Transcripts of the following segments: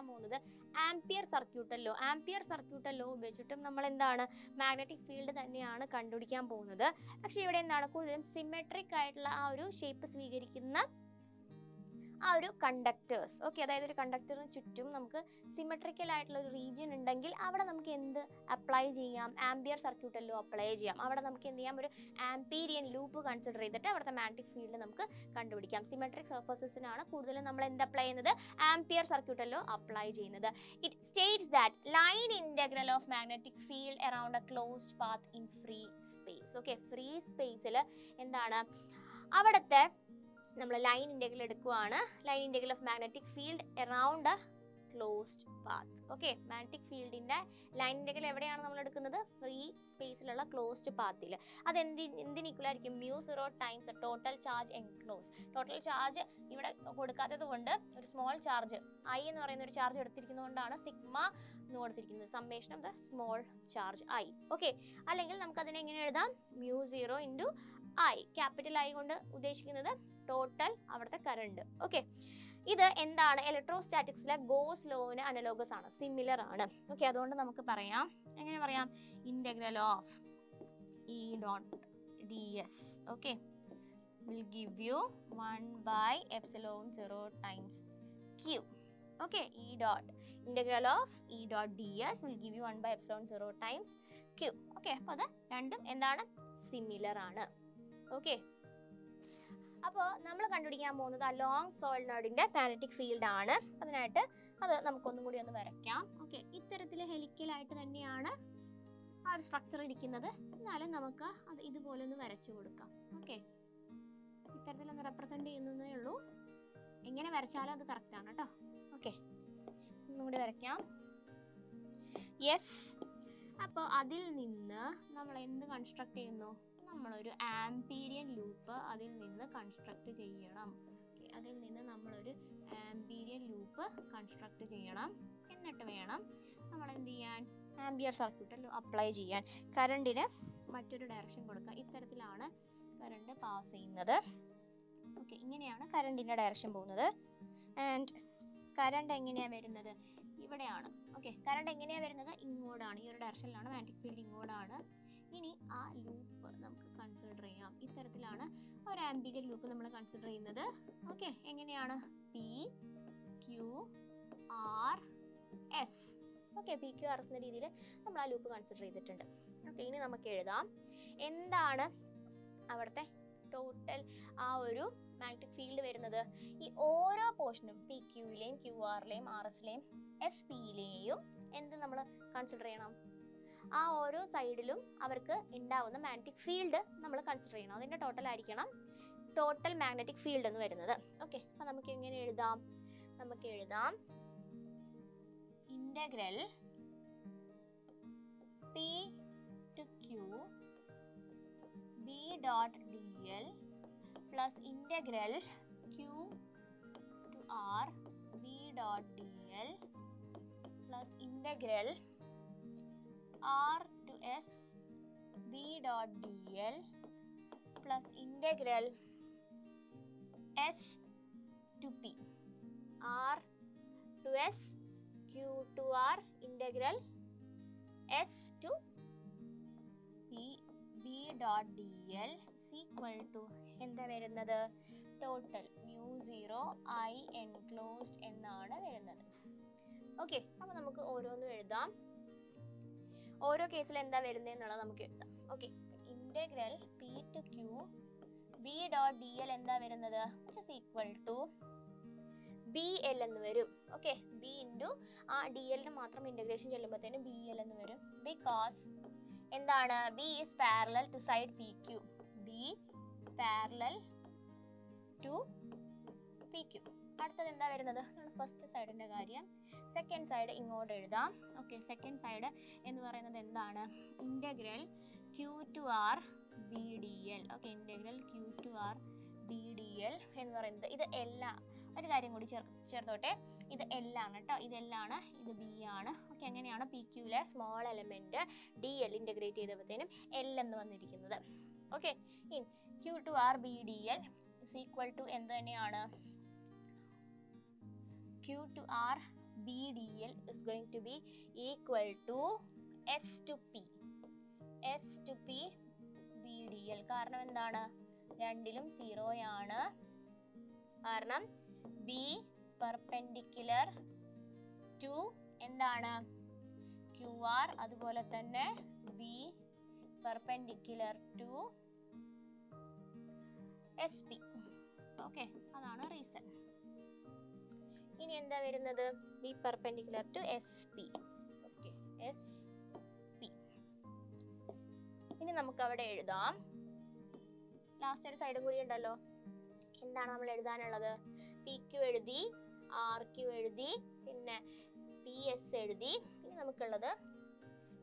പഠിക്കാൻ പോകുന്നത് ampere circuital law. Ampere circuital law ഉപയോഗിച്ചിട്ടും നമ്മൾ എന്താണ് മാഗ്നറ്റിക് ഫീൽഡ് തന്നെയാണ് കണ്ടുപിടിക്കാൻ പോകുന്നത്. പക്ഷെ ഇവിടെ എന്താണ് കൂടുതലും സിമെട്രിക് ആയിട്ടുള്ള ആ ഒരു ഷേപ്പ് സ്വീകരിക്കുന്ന ആ ഒരു കണ്ടക്ടേഴ്സ്. ഓക്കെ, അതായത് ഒരു കണ്ടക്ടറിന് ചുറ്റും നമുക്ക് സിമെട്രിക്കൽ ആയിട്ടുള്ള ഒരു റീജിയൻ ഉണ്ടെങ്കിൽ അവിടെ നമുക്ക് എന്ത് അപ്ലൈ ചെയ്യാം? ആംപിയർ സർക്യൂട്ടൽ ലോ അപ്ലൈ ചെയ്യാം. അവിടെ നമുക്ക് എന്ത് ചെയ്യാം? ഒരു ആംപീരിയൻ ലൂപ്പ് കൺസിഡർ ചെയ്തിട്ട് അവിടുത്തെ മാഗ്നറ്റിക് ഫീൽഡ് നമുക്ക് കണ്ടുപിടിക്കാം. സിമെട്രിക് സർഫസസിനാണ് കൂടുതലും നമ്മൾ എന്ത് അപ്ലൈ ചെയ്യുന്നത്? ആംപിയർ സർക്യൂട്ടൽ ലോ അപ്ലൈ ചെയ്യുന്നത്. It states that line integral of magnetic field around a closed path in free space. Okay, free സ്പേസിൽ എന്താണ് അവിടുത്തെ നമ്മൾ ലൈൻ ഇന്റഗ്രൽ എടുക്കുകയാണ്. Line integral of magnetic field around a closed path. Okay, magnetic ഫീൽഡിന്റെ line integral എവിടെയാണ് നമ്മൾ എടുക്കുന്നത്? Free സ്പേസിലുള്ള ക്ലോസ്ഡ് പാത്തിൽ. അത് എന്തിന് ഈക്വൽ ആയിരിക്കും? μ0 times total charge enclose. Total charge ഇവിടെ കൊടുക്കാത്തത് കൊണ്ട് ഒരു സ്മോൾ ചാർജ് ഐ എന്ന് പറയുന്ന ഒരു ചാർജ് എടുത്തിരിക്കുന്നതുകൊണ്ടാണ് സിഗ്മ എന്ന് കൊടുത്തിരിക്കുന്നത്. Summation of the small charge I. Okay, അല്ലെങ്കിൽ നമുക്ക് അതിനെ എങ്ങനെ എഴുതാം? μ0 ഇൻറ്റു ഐ. ക്യാപിറ്റൽ ഐ കൊണ്ട് ഉദ്ദേശിക്കുന്നത് ടോട്ടൽ അവിടുത്തെ കറണ്ട്. ഓക്കെ, ഇത് എന്താണ്? ഇലക്ട്രോസ്റ്റാറ്റിക്സിലെ ഗോസ് ലോവിന് അനലോഗസ് ആണ്, സിമിലർ ആണ്. ഓക്കെ, അതുകൊണ്ട് നമുക്ക് പറയാം, എങ്ങനെ പറയാം? Integral of E dot d S okay will give you 1/ε0 times Q. Okay, integral of E dot d S will give you 1/ε0 times Q. Okay, അപ്പോൾ അത് രണ്ടും എന്താണ്? സിമിലർ ആണ്. ഓക്കെ, അപ്പോൾ നമ്മൾ കണ്ടുപിടിക്കാൻ പോകുന്നത് ആ ലോങ് സോളിനോയിഡിന്റെ മാഗ്നറ്റിക് ഫീൽഡ് ആണ്. അതിനായിട്ട് അത് നമുക്കൊന്നും കൂടി ഒന്ന് വരയ്ക്കാം. ഓക്കെ, ഇത്തരത്തിൽ ഹെലിക്കലായിട്ട് തന്നെയാണ് ആ ഒരു സ്ട്രക്ചർ ഇരിക്കുന്നത്. എന്നാലും നമുക്ക് അത് ഇതുപോലെ ഒന്ന് വരച്ചു കൊടുക്കാം. ഓക്കെ, ഇത്തരത്തിലൊന്ന് റെപ്രസെന്റ് ചെയ്യുന്നതേ ഉള്ളൂ. എങ്ങനെ വരച്ചാലും അത് കറക്റ്റ് ആണ് കേട്ടോ. ഓക്കെ, ഒന്നും കൂടി വരയ്ക്കാം. യെസ്, അപ്പോൾ അതിൽ നിന്ന് നമ്മൾ എന്ത് കൺസ്ട്രക്ട് ചെയ്യുന്നു? നമ്മളൊരു ആംപീരിയൻ ലൂപ്പ് അതിൽ നിന്ന് കൺസ്ട്രക്ട് ചെയ്യണം. അതിൽ നിന്ന് നമ്മളൊരു ആംപീരിയൻ ലൂപ്പ് കൺസ്ട്രക്ട് ചെയ്യണം. എന്നിട്ട് വേണം നമ്മൾ എന്ത് ചെയ്യാൻ? ആംപിയർ സർക്യൂട്ടിൽ അപ്ലൈ ചെയ്യാൻ. കറണ്ടിന് മറ്റൊരു ഡയറക്ഷൻ കൊടുക്കുക. ഇത്തരത്തിലാണ് കറണ്ട് പാസ് ചെയ്യുന്നത്. ഓക്കെ, ഇങ്ങനെയാണ് കറണ്ടിൻ്റെ ഡയറക്ഷൻ പോകുന്നത്. ആൻഡ് കറണ്ട് എങ്ങനെയാണ് വരുന്നത്? ഇവിടെയാണ്. ഓക്കെ, കറണ്ട് എങ്ങനെയാണ് വരുന്നത്? ഇങ്ങോട്ടാണ്. ഈ ഒരു ഡയറക്ഷനിലാണ് മാഗ്നറ്റിക് ഫീൽഡ്, ഇങ്ങോട്ടാണ്. ഇനി ആ ലൂപ്പ് നമുക്ക് കൺസിഡർ ചെയ്യാം. ഇത്തരത്തിലാണ് ഒരു ആംപീരിയൻ ലൂപ്പ് നമ്മൾ കൺസിഡർ ചെയ്യുന്നത്. ഓക്കെ, എങ്ങനെയാണ്? P Q R S. Okay, P Q R S എന്ന രീതിയിൽ നമ്മൾ ആ ലൂപ്പ് കൺസിഡർ ചെയ്തിട്ടുണ്ട്. ഓക്കെ, ഇനി നമുക്ക് എഴുതാം എന്താണ് അവിടുത്തെ ടോട്ടൽ ആ ഒരു മാഗ്നറ്റിക് ഫീൽഡ് വരുന്നത്. ഈ ഓരോ പോർഷനും പി ക്യൂയിലെയും ക്യു ആറിലെയും ആർ എസിലെയും എസ് പിയിലെയും എന്ത് നമ്മൾ കൺസിഡർ ചെയ്യണം? ആ ഓരോ സൈഡിലും അവർക്ക് ഉണ്ടാവുന്ന മാഗ്നറ്റിക് ഫീൽഡ് നമ്മൾ കൺസിഡർ ചെയ്യണം. അതിൻ്റെ ടോട്ടൽ ആയിരിക്കണം ടോട്ടൽ മാഗ്നറ്റിക് ഫീൽഡ് എന്ന് വരുന്നത്. ഓക്കെ, അപ്പോൾ നമുക്ക് എങ്ങനെ എഴുതാം? നമുക്ക് എഴുതാം integral P to Q B dot D L plus integral Q to R B dot D L plus integral R to S B dot dl plus integral S to P R to S Q to R integral S to P B dot dl is equal to എന്താ വരുന്നത്? Total μ0 I enclosed എന്നാണ് വരുന്നത്. Okay, അപ്പോൾ നമുക്ക് ഓരോന്നും എഴുതാം. ഓരോ കേസിൽ എന്താ വരുന്നത് എന്നുള്ളത് നമുക്ക് എഴുതാം. Okay, integral P to Q B dot D L എന്താ വരുന്നത്? Which is equal to B L എന്ന് വരും. ഓക്കെ, ബി ഇൻറ്റു ആ ഡി എല്ലിന് മാത്രം ഇൻ്റഗ്രേഷൻ ചെല്ലുമ്പോഴത്തേനും ബി എൽ എന്ന് വരും. ബിക്കോസ് എന്താണ്? B is parallel to side P Q. B parallel to P Q. അടുത്തത് എന്താ വരുന്നത്? ഫസ്റ്റ് സൈഡിൻ്റെ കാര്യം. സെക്കൻഡ് സൈഡ് ഇങ്ങോട്ട് എഴുതാം. ഓക്കെ, സെക്കൻഡ് സൈഡ് എന്ന് പറയുന്നത് എന്താണ്? Integral Q to R B D L. Okay, integral Q to R B D L എന്ന് പറയുന്നത് ഇത് എല്ലാം. ഒരു കാര്യം കൂടി ചേർത്തോട്ടെ, ഇത് എല്ലാണ് കേട്ടോ. ഇത് എല്ലാണ്, ഇത് ബി ആണ്. ഓക്കെ, അങ്ങനെയാണ് പി ക്യൂലെ small element d l integrate ചെയ്തപ്പോഴത്തേനും എൽ എന്ന് വന്നിരിക്കുന്നത്. Okay, in Q to R B D l is equal to എന്ത് തന്നെയാണ്? Q to R BDL is going to be equal to S to P. S to P BDL. കാരണം എന്താണ്? രണ്ടിലും 0 ആണ്. കാരണം B perpendicular to എന്താണ്? QR. അതുപോലെ തന്നെ B perpendicular to SP. Okay, അതാണ് റീസൺ. ഇനി എന്താ വരുന്നത്? B perpendicular to SP. Okay, SP. ഇനി നമുക്ക് അവിടെ എഴുതാം. ലാസ്റ്റ് ഒരു സൈഡും കൂടി ഉണ്ടല്ലോ. എന്താണ് നമ്മൾ എഴുതാനുള്ളത്? PQ എഴുതി, RQ എഴുതി, പിന്നെ PS എഴുതി. ഇനി നമുക്കുള്ളത്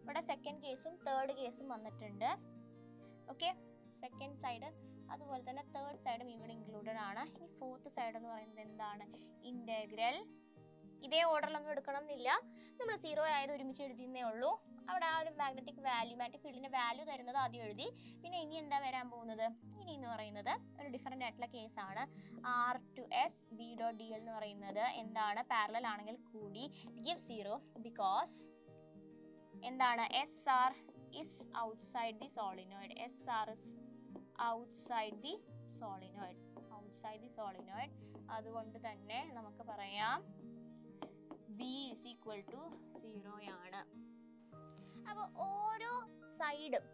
ഇവിടെ സെക്കൻഡ് കേസും തേർഡ് കേസും വന്നിട്ടുണ്ട്. ഓക്കെ, സെക്കൻഡ് സൈഡ് അതുപോലെ തന്നെ തേർഡ് സൈഡും ഇവിടെ ഇൻക്ലൂഡഡ് ആണ്. ഇനി ഫോർത്ത് സൈഡ് എന്ന് പറയുന്നത് എന്താണ്? ഇന്റഗ്രൽ. ഇതേ ഓർഡറിലൊന്നും എടുക്കണം എന്നില്ല, നമ്മൾ 0 ആയത് ഒരുമിച്ച് എഴുതിയെന്നേ ഉള്ളൂ. അവിടെ ആ ഒരു മാഗ്നറ്റിക് ഫീൽഡിന്റെ വാല്യൂ തരുന്നത് ആദ്യം എഴുതി. പിന്നെ ഇനി എന്താ വരാൻ പോകുന്നത്? ഇനി എന്ന് പറയുന്നത് ഒരു ഡിഫറെൻ്റ് ആയിട്ടുള്ള കേസാണ്. R to S B dot DL എന്ന് പറയുന്നത് എന്താണ്? പാരലൽ ആണെങ്കിൽ കൂടി ഗിവ് 0 ബിക്കോസ് എന്താണ്? SR is outside the solenoid. SR is outside the solenoid. അതുകൊണ്ട് തന്നെ നമുക്ക് പറയാം B is equal to 0 ആണ്. അപ്പോൾ ഓരോ സൈഡും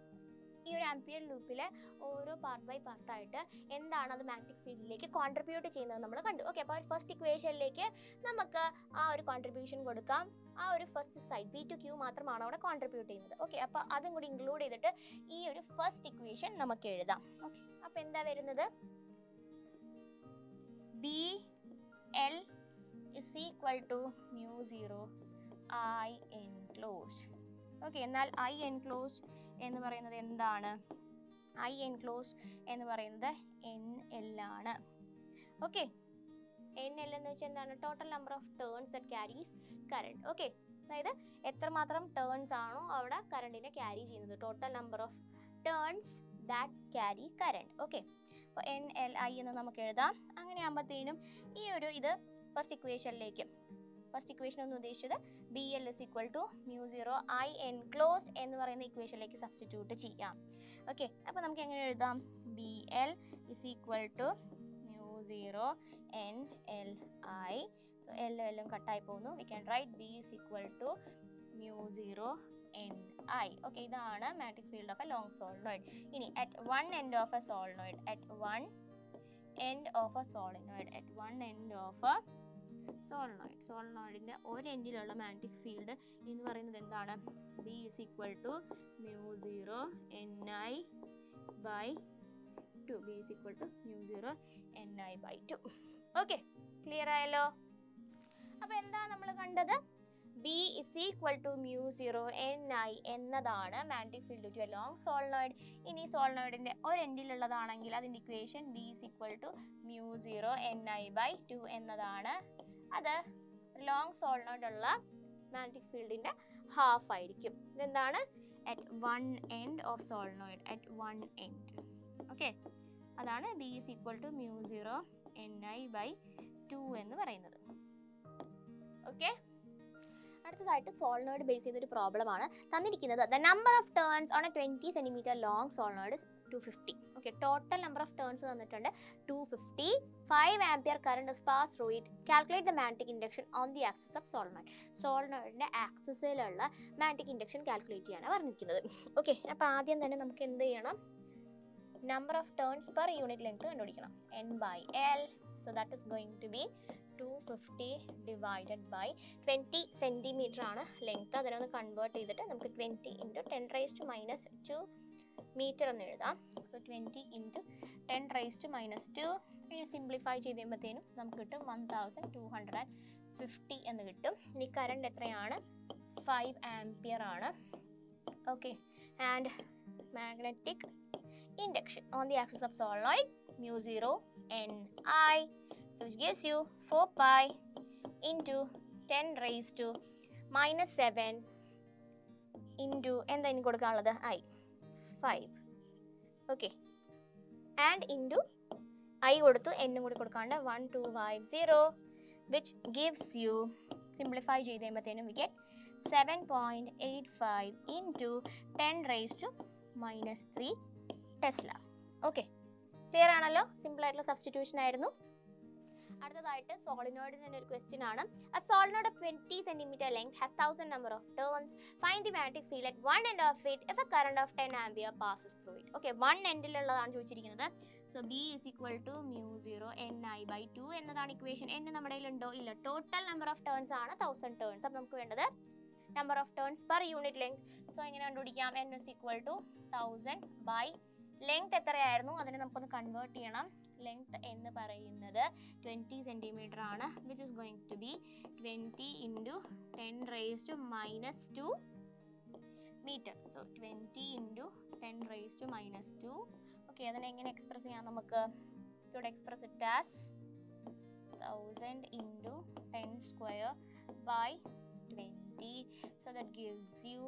ഈ ഒരു ആംപിയർ ലൂപ്പിലെ ഓരോ പാർട്ട് ബൈ പാർട്ടായിട്ട് എന്താണ് അത് മാഗ്നറ്റിക് ഫീൽഡിലേക്ക് കോൺട്രിബ്യൂട്ട് ചെയ്യുന്നത് നമ്മൾ കണ്ടു. ഓക്കെ, അപ്പോൾ ഫസ്റ്റ് ഇക്വേഷനിലേക്ക് നമുക്ക് ആ ഒരു കോൺട്രിബ്യൂഷൻ കൊടുക്കാം. ആ ഒരു first side P to Q മാത്രമാണ് അവിടെ കോൺട്രിബ്യൂട്ട് ചെയ്യുന്നത്. ഓക്കെ, അപ്പോൾ അതും കൂടി ഇൻക്ലൂഡ് ചെയ്തിട്ട് ഈ ഒരു ഫസ്റ്റ് ഇക്വേഷൻ നമുക്ക് എഴുതാം. ഓക്കെ, അപ്പോൾ എന്താ വരുന്നത്? BL is equal to mu 0 I enclosed. Okay, എന്നാൽ I enclosed എന്ന് പറയുന്നത് എന്താണ്? I enclosed എന്ന് പറയുന്നത് NL ആണ്. ഓക്കെ, NL എന്ന് വെച്ചാൽ എന്താണ്? Total number of turns that carries current. Okay, അതായത് എത്രമാത്രം ടേൺസ് ആണോ അവിടെ കറണ്ടിനെ ക്യാരി ചെയ്യുന്നത്. Total number of turns that carry current. Okay, അപ്പോൾ NLI എന്ന് നമുക്ക് എഴുതാം. അങ്ങനെ ആകുമ്പോഴത്തേനും ഈ ഒരു ഇത് ഫസ്റ്റ് ഇക്വേഷനിലേക്ക്, ഫസ്റ്റ് ഇക്വേഷൻ എന്ന് ഉദ്ദേശിച്ചത് BL is equal to mu 0 I enclosed എന്ന് പറയുന്ന ഇക്വേഷനിലേക്ക് സബ്സ്റ്റിറ്റ്യൂട്ട് ചെയ്യാം. ഓക്കെ, അപ്പോൾ നമുക്ക് എങ്ങനെ എഴുതാം? BL is equal to mu 0 NLI. So എല്ലാം കട്ടായി പോകുന്നു. We can write B is equal to mu 0 NI. Okay, ഇതാണ് magnetic field of A long solenoid. ഇനി at one end of a solenoid, സോളിനോയിഡിന്റെ ഒരു എൻഡിലുള്ള മാഗ്നറ്റിക് ഫീൽഡ് എന്ന് പറയുന്നത് എന്താണ്? B is equal to mu 0 NI by 2. B is equal to mu 0 NI by 2. Okay, clear ആയല്ലോ? അപ്പോൾ എന്താ നമ്മൾ കണ്ടത്? B is equal to mu 0 NI എന്നതാണ് magnetic field to a long solenoid. ഇനി സോളിനോയിഡിന്റെ ഒരു എൻഡിലുള്ളതാണെങ്കിൽ അതിന്റെ equation B is equal to mu 0 NI by 2 എന്നതാണ്. അത് ലോങ് സോളിനോയിഡ് ഉള്ള മാഗ്നറ്റിക് ഫീൽഡിന്റെ ഹാഫ് ആയിരിക്കും. ഇതെന്താണ്? At one end of solenoid, at one end. Okay, അതാണ് B is equal to mu 0 NI by 2 എന്ന് പറയുന്നത്. ഓക്കെ, അടുത്തതായിട്ട് സോളിനോയിഡ് ബേസ് ചെയ്തൊരു പ്രോബ്ലം ആണ് തന്നിരിക്കുന്നത്. The number of turns on a 20 cm long solenoid 250. Okay, total number of turns തന്നിട്ടുണ്ട് 250. 5 ampere current is pass through it. Calculate the magnetic induction on the axis of solenoid. സോളിനോയിഡിന്റെ ആക്സിസിലുള്ള magnetic induction calculate ചെയ്യാനാണ് പറഞ്ഞിരിക്കുന്നത്. Okay, അപ്പോൾ ആദ്യം തന്നെ നമുക്ക് എന്ത് ചെയ്യണം? Number of turns per unit length കണ്ടുപിടിക്കണം. N by L. So that is going to be 250 divided by 20 centimeter ആണ് ലെങ്ത്. അതിനൊന്ന് കൺവേർട്ട് ചെയ്തിട്ട് നമുക്ക് 20 into 10 raised to minus 2 metre എന്ന് എഴുതാം. So 20 into 10 raised to minus 2. ഇനി സിംപ്ലിഫൈ ചെയ്ത് കഴിയുമ്പോഴത്തേനും നമുക്ക് കിട്ടും 1250 എന്ന് കിട്ടും. ഇനി കറണ്ട് എത്രയാണ്? 5 ആംപിയർ ആണ്. Okay, and magnetic induction on the axis of solenoid mu 0 Ni. So which gives you 4 pi into 10 raised to minus 7 into എന്താ ഇനി കൊടുക്കാനുള്ളത്? I 5. Okay, and into I കൊടുത്തു, n കൂടി കൊടുക്കാണ്ട് 1250 which gives you സിംപ്ലിഫൈ ചെയ്ത് കഴിയുമ്പോഴത്തേനും we get 7.85 into 10 raised to -3 Tesla. Okay, clear ആണല്ലോ? Simple ആയിട്ടുള്ള സബ്സ്റ്റിറ്റ്യൂഷൻ ആയിരുന്നു. അടുത്തതായിട്ട് സോളിനോയിഡിൽ നിന്ന് ഒരു ക്വസ്റ്റ്യൻ ആണ്. A solenoid of 20 cm length has 1000 number of turns. Find the magnetic field at one end of it if a current of 10 ampere passes through it. Okay, one എൻഡിലുള്ളതാണ് ചോദിച്ചിരിക്കുന്നത്. So B is equal to mu0 Ni/2 എന്നതാണ് equation. n നമ്മുടെ കയ്യിൽ ഉണ്ടോ? ഇല്ല. Total number of turns ആണ് 1000 turns. അപ്പോൾ നമുക്ക് വേണ്ടത് number of turns per unit length. So എങ്ങനെ കണ്ടുപിടിക്കാം? n is equal to 1000 by length എത്രയായിരുന്നു അതിനെ നമുക്കൊന്ന് കൺവേർട്ട് ചെയ്യണം. ലെങ്ത് എന്ന് പറയുന്നത് 20 സെന്റിമീറ്റർ ആണ്, which is going to be 20 into 10 raised to -2 metre. So 20 into 10 raised to -2. Okay, അതിനെ എങ്ങനെ എക്സ്പ്രസ് ചെയ്യാം നമുക്ക്? ഇവിടെ express it as 1000 into 10 square by 20. So that gives you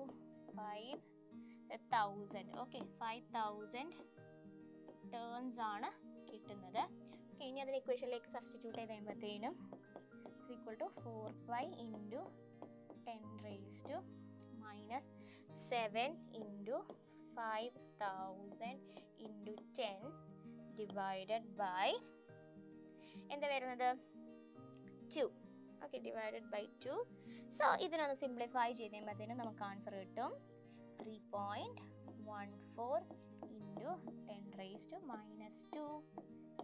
5000. Okay, 5000 turns ആണ് കിട്ടുന്നത്. ഇനി അതിന് ഇക്വേഷനിലേക്ക് സബ്സ്റ്റിറ്റ്യൂട്ട് ചെയ്ത് കഴിയുമ്പോഴത്തേനും equal to 4π into 10 raised to -7 into 5000 into 10 divided by എന്താ വരുന്നത്? 2. Okay, divided by 2. സോ ഇതിനൊന്ന് സിംപ്ലിഫൈ ചെയ്ത് കഴിയുമ്പോഴത്തേനും നമുക്ക് ആൻസർ കിട്ടും 3.14 into 10 raised to -2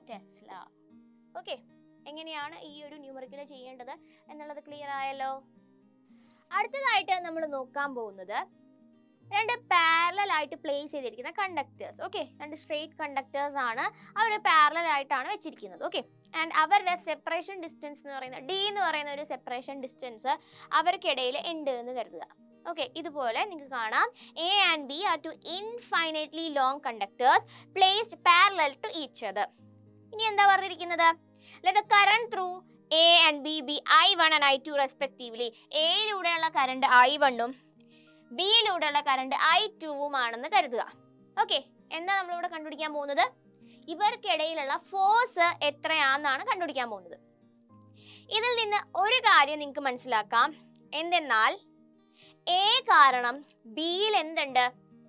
Tesla. Okay, എങ്ങനെയാണ് ഈ ഒരു ന്യൂമറിക്കൽ ചെയ്യേണ്ടത് എന്നുള്ളത് ക്ലിയർ ആയല്ലോ? അടുത്തതായിട്ട് നമ്മൾ നോക്കാൻ പോകുന്നത് രണ്ട് പാരലൽ ആയിട്ട് പ്ലേസ് ചെയ്തിരിക്കുന്ന കണ്ടക്ടേഴ്സ്. ഓക്കെ, രണ്ട് സ്ട്രെയിറ്റ് കണ്ടക്ടേഴ്സ് ആണ്. അവർ പാരലൽ ആയിട്ടാണ് വെച്ചിരിക്കുന്നത്. ഓക്കെ, ആൻഡ് അവരുടെ സെപ്പറേഷൻ ഡിസ്റ്റൻസ് എന്ന് പറയുന്നത് D എന്ന് പറയുന്ന ഒരു സെപ്പറേഷൻ ഡിസ്റ്റൻസ് അവർക്കിടയിൽ ഉണ്ട് എന്ന് കരുതുക. ഓക്കെ, ഇതുപോലെ നിങ്ങൾക്ക് കാണാം A and B are two infinitely long conductors placed parallel to each other. ഇനി എന്താ പറഞ്ഞിരിക്കുന്നത്? Let the current through A and B be I1 and I2 respectively. A യിലൂടെയുള്ള കറണ്ട് I1 ഉം B യിലൂടെയുള്ള കറണ്ട് I2 ഉം ആണെന്ന് കരുതുക. Okay, എന്താ നമ്മളിവിടെ കണ്ടുപിടിക്കാൻ പോകുന്നത്? ഇവർക്കിടയിലുള്ള ഫോഴ്സ് എത്രയാണെന്നാണ് കണ്ടുപിടിക്കാൻ പോകുന്നത്. ഇതിൽ നിന്ന് ഒരു കാര്യം നിങ്ങൾക്ക് മനസ്സിലാക്കാം. എന്തെന്നാൽ A കാരണം ബിയിൽ എന്തുണ്ട്?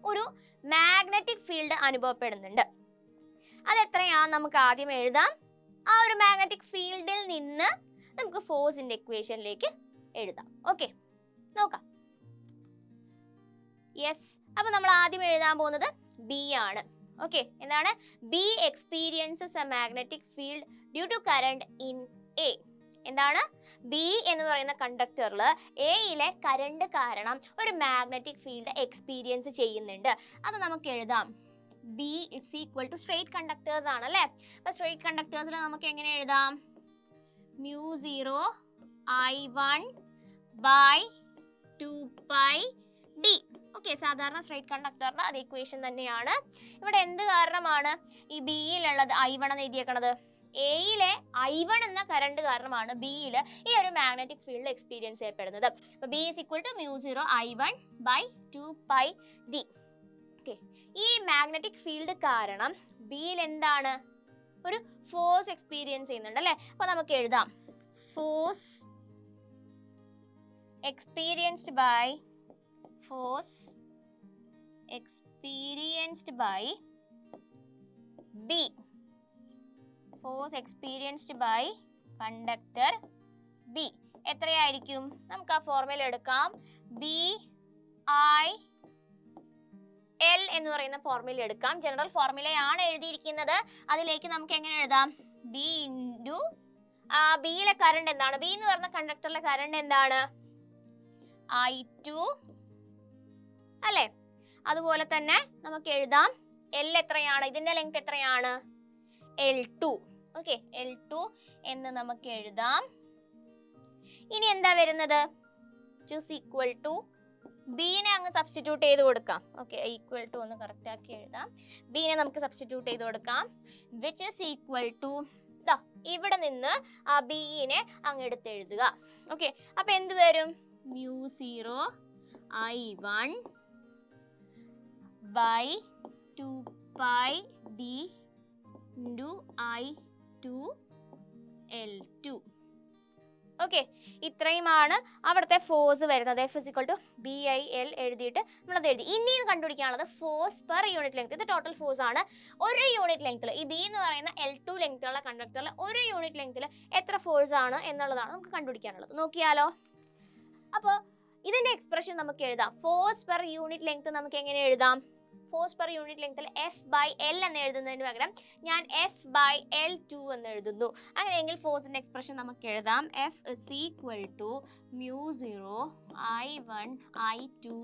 ഒരു മാഗ്നറ്റിക് ഫീൽഡ് അനുഭവപ്പെടുന്നുണ്ട്. അതെത്രയാണെന്ന് നമുക്ക് ആദ്യം എഴുതാം. ആ ഒരു മാഗ്നറ്റിക് ഫീൽഡിൽ നിന്ന് നമുക്ക് ഫോഴ്സിന്റെ ഇക്വേഷനിലേക്ക് എഴുതാം. ഓക്കെ, നോക്കാം. യെസ്, അപ്പൊ നമ്മൾ ആദ്യം എഴുതാൻ പോകുന്നത് ബി ആണ്. ഓക്കെ, എന്താണ്? B experiences a magnetic field due to current in A. എന്താണ്? ബി എന്ന് പറയുന്ന കണ്ടക്ടറിൽ എയിലെ കറണ്ട് കാരണം ഒരു മാഗ്നറ്റിക് ഫീൽഡ് എക്സ്പീരിയൻസ് ചെയ്യുന്നുണ്ട്. അത് നമുക്ക് എഴുതാം. B is equal to straight conductors ആണ് അല്ലേ? അപ്പൊ സ്ട്രെയിറ്റ് കണ്ടക്ടേഴ്സിൽ നമുക്ക് എങ്ങനെ എഴുതാം? mu0 I1 by 2π d. Okay, സാധാരണ സ്ട്രെയിറ്റ് കണ്ടക്ടറിന്റെ അതേ ഇക്വേഷൻ തന്നെയാണ്. ഇവിടെ എന്ത് കാരണമാണ് ഈ ബിയിലുള്ളത് I1 എന്ന് എഴുതിയേക്കണത്? എയിലെ I1 എന്ന കറണ്ട് കാരണമാണ് ബിയിൽ ഈ ഒരു മാഗ്നറ്റിക് ഫീൽഡ് എക്സ്പീരിയൻസ് ചെയ്യപ്പെടുന്നത്. അപ്പോൾ B is equal to mu0 I1 by 2π d. Okay, ഈ മാഗ്നറ്റിക് ഫീൽഡ് കാരണം ബിയിൽ എന്താണ്? ഒരു ഫോഴ്സ് എക്സ്പീരിയൻസ് ചെയ്യുന്നുണ്ട് അല്ലേ? അപ്പോൾ നമുക്ക് എഴുതാം force experienced by B. Force experienced by conductor B എത്രയായിരിക്കും? നമുക്ക് ആ ഫോർമുല എടുക്കാം. BI L എന്ന് പറയുന്ന ഫോർമുല എടുക്കാം. ജനറൽ ഫോർമുലയാണ് എഴുതിയിരിക്കുന്നത്. അതിലേക്ക് നമുക്ക് എങ്ങനെ എഴുതാം? B ഇൻറ്റു ബിയിലെ കറണ്ട് എന്താണ്? ബി എന്ന് പറഞ്ഞ കണ്ടക്ടറിലെ കറണ്ട് എന്താണ്? I2 അല്ലേ? അതുപോലെ തന്നെ നമുക്ക് എഴുതാം L എത്രയാണ്? ഇതിന്റെ ലെങ്ത് എത്രയാണ്? L2. ഓക്കെ, L2 എന്ന് നമുക്ക് എഴുതാം. ഇനി എന്താ വരുന്നത്? ഈക്വൽ ടു ബിനെ അങ്ങ് സബ്സ്റ്റിറ്റ്യൂട്ട് ചെയ്ത് കൊടുക്കാം. ഓക്കെ, ഈക്വൽ ടു ഒന്ന് കറക്റ്റ് ആക്കി എഴുതാം. ബിനെ നമുക്ക് സബ്സ്റ്റിറ്റ്യൂട്ട് ചെയ്ത് കൊടുക്കാം. വിച്ച് ഇസ് ഈക്വൽ ടു ഇവിടെ നിന്ന് ആ ബിനെ അങ്ങ് എടുത്ത് എഴുതുക. ഓക്കെ, അപ്പൊ എന്ത് വരും? mu0 I1 by 2π d into I2 L2. Okay, ഇത്രയുമാണ് അവിടുത്തെ ഫോഴ്സ് വരുന്നത്. F=BIL എഴുതിയിട്ട് നമ്മളത് എഴുതി. ഇനിയും കണ്ടുപിടിക്കാനുള്ളത് ഫോഴ്സ് പെർ യൂണിറ്റ് ലെങ്ത്. ഇത് ടോട്ടൽ ഫോഴ്സ് ആണ്. ഒരു യൂണിറ്റ് ലെങ്ത്തിൽ ഈ ബി എന്ന് പറയുന്ന L2 ലെങ്ത്തുള്ള കണ്ടക്ടറിൽ ഒരു യൂണിറ്റ് ലെങ്ത്തിൽ എത്ര ഫോഴ്സ് ആണ് എന്നുള്ളതാണ് നമുക്ക് കണ്ടുപിടിക്കാനുള്ളത്. നോക്കിയാലോ. അപ്പോൾ ഇതിന്റെ എക്സ്പ്രഷൻ നമുക്ക് എഴുതാം. ഫോഴ്സ് പെർ യൂണിറ്റ് ലെങ്ത് നമുക്ക് എങ്ങനെ എഴുതാം? ഫോഴ്സ് പെർ യൂണിറ്റ് ലെങ്ത്തിൽ F/L എന്ന് എഴുതുന്നതിന് പകരം ഞാൻ F/L2 എന്ന് എഴുതുന്നു. അങ്ങനെയെങ്കിൽ ഫോഴ്സിന്റെ എക്സ്പ്രഷൻ നമുക്ക് എഴുതാം. F=μ0 I1 I2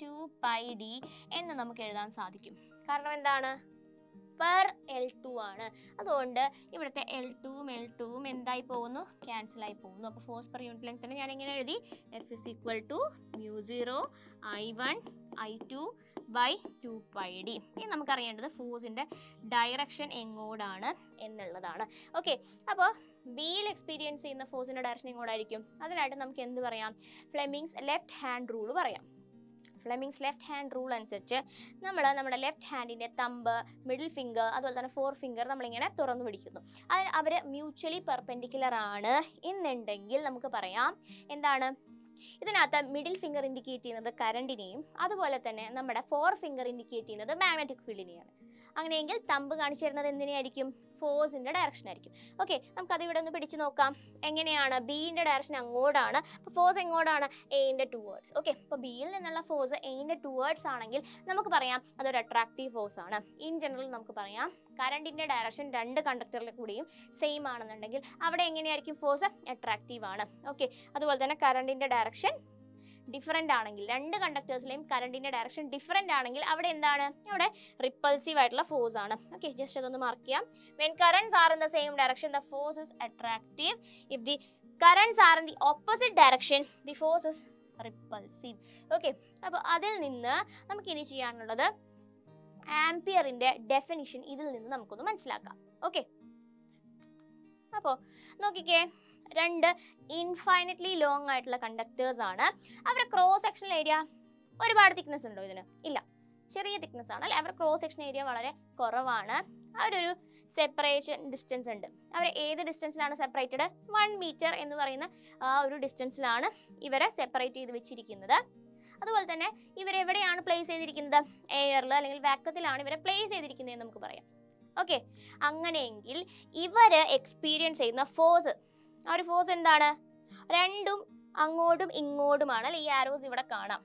2πd എന്ന് നമുക്ക് എഴുതാൻ സാധിക്കും. കാരണം എന്താണ്? പെർ L2 ആണ്. അതുകൊണ്ട് ഇവിടുത്തെ L2ഉം എന്തായി പോകുന്നു? ക്യാൻസൽ ആയി പോകുന്നു. അപ്പോൾ ഫോഴ്സ് പെർ യൂണിറ്റ് ലെങ്ത്തിന് ഞാൻ എങ്ങനെ എഴുതി? F=μ0 I1 I2 2πd. ഇനി നമുക്കറിയേണ്ടത് ഫോഴ്സിന്റെ ഡയറക്ഷൻ എങ്ങോട്ടാണ് എന്നുള്ളതാണ്. ഓക്കെ, അപ്പോൾ ബിയിൽ എക്സ്പീരിയൻസ് ചെയ്യുന്ന ഫോഴ്സിന്റെ ഡയറക്ഷൻ എങ്ങോട്ടായിരിക്കും? അതിനായിട്ട് നമുക്ക് എന്ത് പറയാം? ഫ്ലെമിങ്സ് ലെഫ്റ്റ് ഹാൻഡ് റൂൾ പറയാം. ഫ്ലെമിങ്സ് ലെഫ്റ്റ് ഹാൻഡ് റൂൾ അനുസരിച്ച് നമ്മൾ നമ്മുടെ ലെഫ്റ്റ് ഹാൻഡിൻ്റെ തമ്പ്, മിഡിൽ ഫിംഗർ, അതുപോലെ തന്നെ ഫോർ ഫിംഗർ നമ്മളിങ്ങനെ തുറന്നു പിടിക്കുന്നു. അതിന് അവർ മ്യൂച്വലി പെർപെൻഡിക്കുലർ ആണ് എന്നുണ്ടെങ്കിൽ നമുക്ക് പറയാം എന്താണ്? ഇതിനകത്ത് മിഡിൽ ഫിംഗർ ഇൻഡിക്കേറ്റ് ചെയ്യുന്നത് കറണ്ടിനെയും അതുപോലെ തന്നെ നമ്മുടെ ഫോർ ഫിംഗർ ഇൻഡിക്കേറ്റ് ചെയ്യുന്നത് മാഗ്നറ്റിക് ഫീൽഡിനെയാണ്. അങ്ങനെയെങ്കിൽ തമ്പ് കാണിച്ചു തരുന്നത് എന്തിനെയായിരിക്കും? ഫോഴ്സിന്റെ ഡയറക്ഷൻ ആയിരിക്കും. ഓക്കെ, നമുക്കത് ഇവിടെ ഒന്ന് പിടിച്ചു നോക്കാം. എങ്ങനെയാണ്? ബിന്റെ ഡയറക്ഷൻ അങ്ങോട്ടാണ്. അപ്പോൾ ഫോഴ്സ് എങ്ങോട്ടാണ്? എന്റെ ടുവേർഡ്സ്. ഓക്കെ, അപ്പോൾ ബിയിൽ നിന്നുള്ള ഫോഴ്സ് എന്റെ ടുവേർഡ്സ് ആണെങ്കിൽ നമുക്ക് പറയാം അതൊരു അട്രാക്റ്റീവ് ഫോഴ്സ് ആണ്. ഇൻ ജനറൽ നമുക്ക് പറയാം കറണ്ടിന്റെ ഡയറക്ഷൻ രണ്ട് കണ്ടക്ടറിൽ കൂടിയും സെയിം ആണെന്നുണ്ടെങ്കിൽ അവിടെ എങ്ങനെയായിരിക്കും? ഫോഴ്സ് അട്രാക്റ്റീവ് ആണ്. ഓക്കെ, അതുപോലെ തന്നെ കറണ്ടിന്റെ ഡയറക്ഷൻ ഡിഫറെൻ്റ് ആണെങ്കിൽ, രണ്ട് കണ്ടക്ടേഴ്സിലെയും കറണ്ടിന്റെ ഡയറക്ഷൻ ഡിഫറെൻ്റ് ആണെങ്കിൽ അവിടെ എന്താണ്? അവിടെ റിപ്പൾസീവ് ആയിട്ടുള്ള ഫോഴ്സ് ആണ്. ഓക്കെ, ജസ്റ്റ് അതൊന്ന് മാർക്ക് ചെയ്യാം. When currents are in the same direction the force is attractive. If the currents are in the opposite direction the force is repulsive. Okay, അപ്പോൾ അതിൽ നിന്ന് നമുക്ക് ഇനി ചെയ്യാനുള്ളത് ആംപിയറിന്റെ ഡെഫിനിഷൻ ഇതിൽ നിന്ന് നമുക്കൊന്ന് മനസ്സിലാക്കാം. ഓക്കെ, അപ്പോൾ നോക്കിക്കേ, രണ്ട് ഇൻഫൈനറ്റ്ലി ലോങ് ആയിട്ടുള്ള കണ്ടക്ടേഴ്സ് ആണ്. അവരുടെ ക്രോസ് സെക്ഷൻ ഏരിയ ഒരുപാട് തിക്നെസ് ഉണ്ടോ? ഇതിന് ഇല്ല, ചെറിയ തിക്നെസ് ആണ് അല്ലെ. അവരുടെ ക്രോസ് സെക്ഷൻ ഏരിയ വളരെ കുറവാണ്. അവരൊരു സെപ്പറേഷൻ ഡിസ്റ്റൻസ് ഉണ്ട്. അവർ ഏത് ഡിസ്റ്റൻസിലാണ് സെപ്പറേറ്റഡ്? 1 മീറ്റർ എന്ന് പറയുന്ന ആ ഒരു ഡിസ്റ്റൻസിലാണ് ഇവരെ സെപ്പറേറ്റ് ചെയ്ത് വെച്ചിരിക്കുന്നത്. അതുപോലെ തന്നെ ഇവരെവിടെയാണ് പ്ലേസ് ചെയ്തിരിക്കുന്നത്? എയറിൽ അല്ലെങ്കിൽ വാക്വത്തിലാണ് ഇവരെ പ്ലേസ് ചെയ്തിരിക്കുന്നത് എന്ന് നമുക്ക് പറയാം. ഓക്കെ, അങ്ങനെയെങ്കിൽ ഇവര് എക്സ്പീരിയൻസ് ചെയ്യുന്ന ഫോഴ്സ്, ആ ഒരു ഫോഴ്സ് എന്താണ്? രണ്ടും അങ്ങോട്ടും ഇങ്ങോട്ടുമാണ് അല്ലെ. ഈ ആരോസ് ഇവിടെ കാണാം.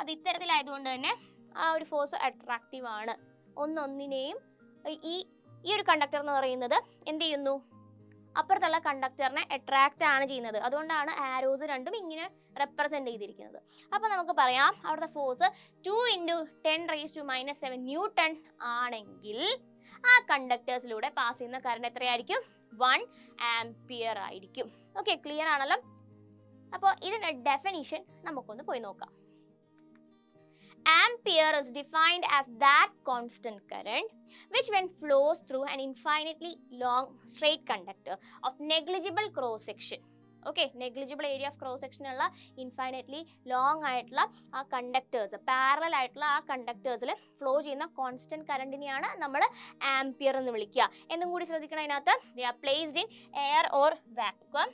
അത് ഇത്തരത്തിലായതുകൊണ്ട് തന്നെ ആ ഒരു ഫോഴ്സ് അട്രാക്റ്റീവ് ആണ്. ഒന്നൊന്നിനെയും ഈ ഒരു കണ്ടക്ടർ എന്ന് പറയുന്നത് എന്ത് ചെയ്യുന്നു? അപ്പുറത്തുള്ള കണ്ടക്ടറിനെ അട്രാക്റ്റ് ആണ് ചെയ്യുന്നത്. അതുകൊണ്ടാണ് ആരോസ് രണ്ടും ഇങ്ങനെ റെപ്രസെന്റ് ചെയ്തിരിക്കുന്നത്. അപ്പോൾ നമുക്ക് പറയാം അവിടുത്തെ ഫോഴ്സ് 2 × 10⁻⁷ ന്യൂട്ടൺ ആണെങ്കിൽ ആ കണ്ടക്ടേഴ്സിലൂടെ പാസ് ചെയ്യുന്ന കറണ്ട് എത്രയായിരിക്കും? 1 ആംപിയർ ആയിരിക്കും. ഓക്കെ, ക്ലിയർ ആണല്ലോ. അപ്പോൾ ഇതിന്റെ ഡെഫിനിഷൻ നമുക്കൊന്ന് പോയി നോക്കാം. Ampere is defined as that constant current which when flows through an infinitely long straight conductor of negligible cross section. Okay, negligible area of cross section ഉള്ള ഇൻഫൈനറ്റ്ലി long ആയിട്ടുള്ള ആ കണ്ടക്ടേഴ്സ്, പാരലൽ ആയിട്ടുള്ള ആ കണ്ടക്ടേഴ്സിൽ ഫ്ലോ ചെയ്യുന്ന constant കറണ്ടിനെയാണ് നമ്മൾ ampere എന്ന് വിളിക്കുക. എന്നും കൂടി ശ്രദ്ധിക്കണം അതിനകത്ത്. They are placed in air or vacuum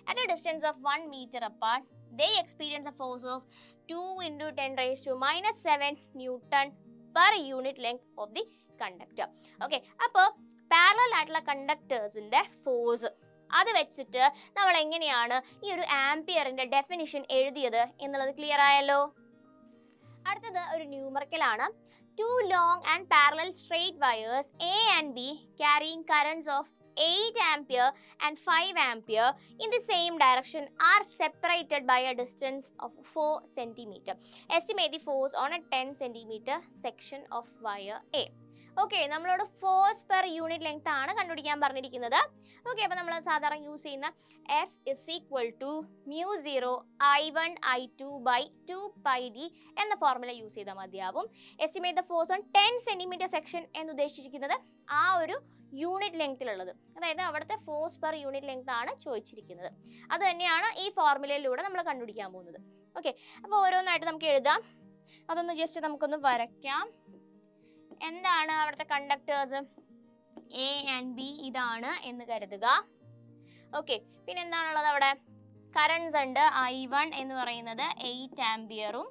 at a distance of 1 meter apart. They experience a force of 2 × 10⁻⁷ Newton per unit length of the conductor. Okay, അപ്പോൾ പാരലൽ ആയിട്ടുള്ള കണ്ടക്ടേഴ്സിന്റെ ഫോഴ്സ് അത് വെച്ചിട്ട് നമ്മൾ എങ്ങനെയാണ് ഈ ഒരു ആംപിയറിന്റെ ഡെഫിനിഷൻ എഴുതിയത് എന്നുള്ളത് ക്ലിയർ ആയല്ലോ. അടുത്തത് ഒരു ന്യൂമറിക്കൽ ആണ്. 2 long and parallel straight wires A and B carrying currents of 8 ampere and 5 ampere in the same direction are separated by a distance of 4 centimeter. Estimate the force on a 10 centimeter section of wire A. Okay, നമ്മളോട് force per unit length ആണ് കണ്ടുപിടിക്കാൻ പറഞ്ഞിരിക്കുന്നത്. Okay, അപ്പോൾ നമ്മൾ സാധാരണ use ചെയ്യുന്ന F=μ0 I1 I2 2πd എന്ന formula use ചെയ്താൽ മതിയാവും. Estimate the force on 10 centimetre section എന്ന് ഉദ്ദേശിച്ചിരിക്കുന്നത് ആ ഒരു യൂണിറ്റ് ലെങ്ത്തിലുള്ളത്, അതായത് അവിടുത്തെ ഫോഴ്സ് പെർ യൂണിറ്റ് ലെങ്ത് ആണ് ചോദിച്ചിരിക്കുന്നത്. അത് തന്നെയാണ് ഈ ഫോർമുലയിലൂടെ നമ്മൾ കണ്ടുപിടിക്കാൻ പോകുന്നത്. ഓക്കെ, അപ്പോൾ ഓരോന്നായിട്ട് നമുക്ക് എഴുതാം. അതൊന്ന് ജസ്റ്റ് നമുക്കൊന്ന് വരയ്ക്കാം. എന്താണ് അവിടുത്തെ കണ്ടക്ടേഴ്സ്? A and B ഇതാണ് എന്ന് കരുതുക. ഓക്കെ, പിന്നെ എന്താണുള്ളത് അവിടെ? കറൻസ് ഉണ്ട്. I1 എന്ന് പറയുന്നത് 8 ആംപിയറും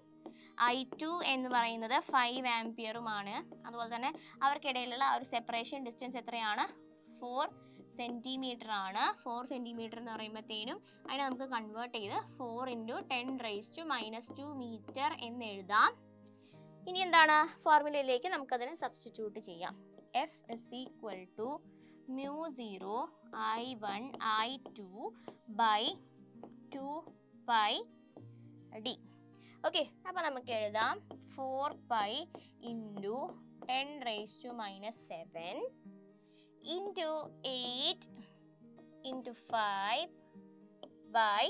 I2 എന്ന് പറയുന്നത് 5 ആംപിയറുമാണ്. അതുപോലെ തന്നെ അവർക്കിടയിലുള്ള ഒരു സെപ്പറേഷൻ ഡിസ്റ്റൻസ് എത്രയാണ്? 4 സെൻറ്റിമീറ്റർ ആണ്. 4 സെൻറ്റിമീറ്റർ എന്ന് പറയുമ്പോഴത്തേനും അതിനെ നമുക്ക് കൺവേർട്ട് ചെയ്ത് 4 × 10⁻² മീറ്റർ എന്ന് എഴുതാം. ഇനി എന്താണ്? ഫോർമുലയിലേക്ക് നമുക്കതിനെ സബ്സ്റ്റിറ്റ്യൂട്ട് ചെയ്യാം. F = μ0 I1 I2 / 2πd. Okay, അപ്പോൾ നമുക്ക് എഴുതാം 4π × 10⁻⁷ into 8 into 5 by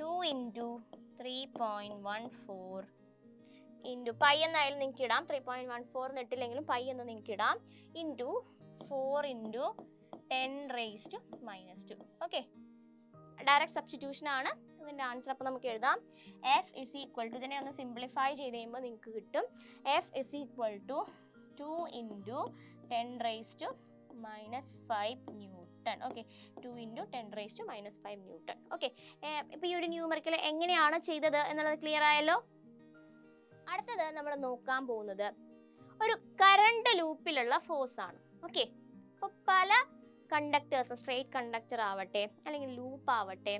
2 into 3.14 into pi എന്നായാലും നിങ്ങൾക്ക് ഇടാം. 3.14 എന്നിട്ടില്ലെങ്കിലും പൈ എന്ന് നിങ്ങൾക്ക് ഇടാം. into 4 into 10⁻². Okay, direct substitution ആണ് ഇതിൻ്റെ ആൻസർ. അപ്പോൾ നമുക്ക് എഴുതാം F = ഇതിനെ ഒന്ന് സിംപ്ലിഫൈ ചെയ്ത് കഴിയുമ്പോൾ നിങ്ങൾക്ക് കിട്ടും F = 2 × 10⁻⁵ newton. Okay, 2 × 10⁻⁵ newton. Okay, ഇപ്പോൾ ഈ ഒരു ന്യൂമറിക്കൽ എങ്ങനെയാണ് ചെയ്തത് എന്നുള്ളത് ക്ലിയർ ആയല്ലോ. അടുത്തത് നമ്മൾ നോക്കാൻ പോകുന്നത് ഒരു കറണ്ട് ലൂപ്പിലുള്ള ഫോഴ്സ് ആണ്. ഓക്കെ, അപ്പോൾ പല കണ്ടക്ടേഴ്സ്, സ്ട്രെയിറ്റ് കണ്ടക്ടർ ആവട്ടെ അല്ലെങ്കിൽ ലൂപ്പ് ആവട്ടെ,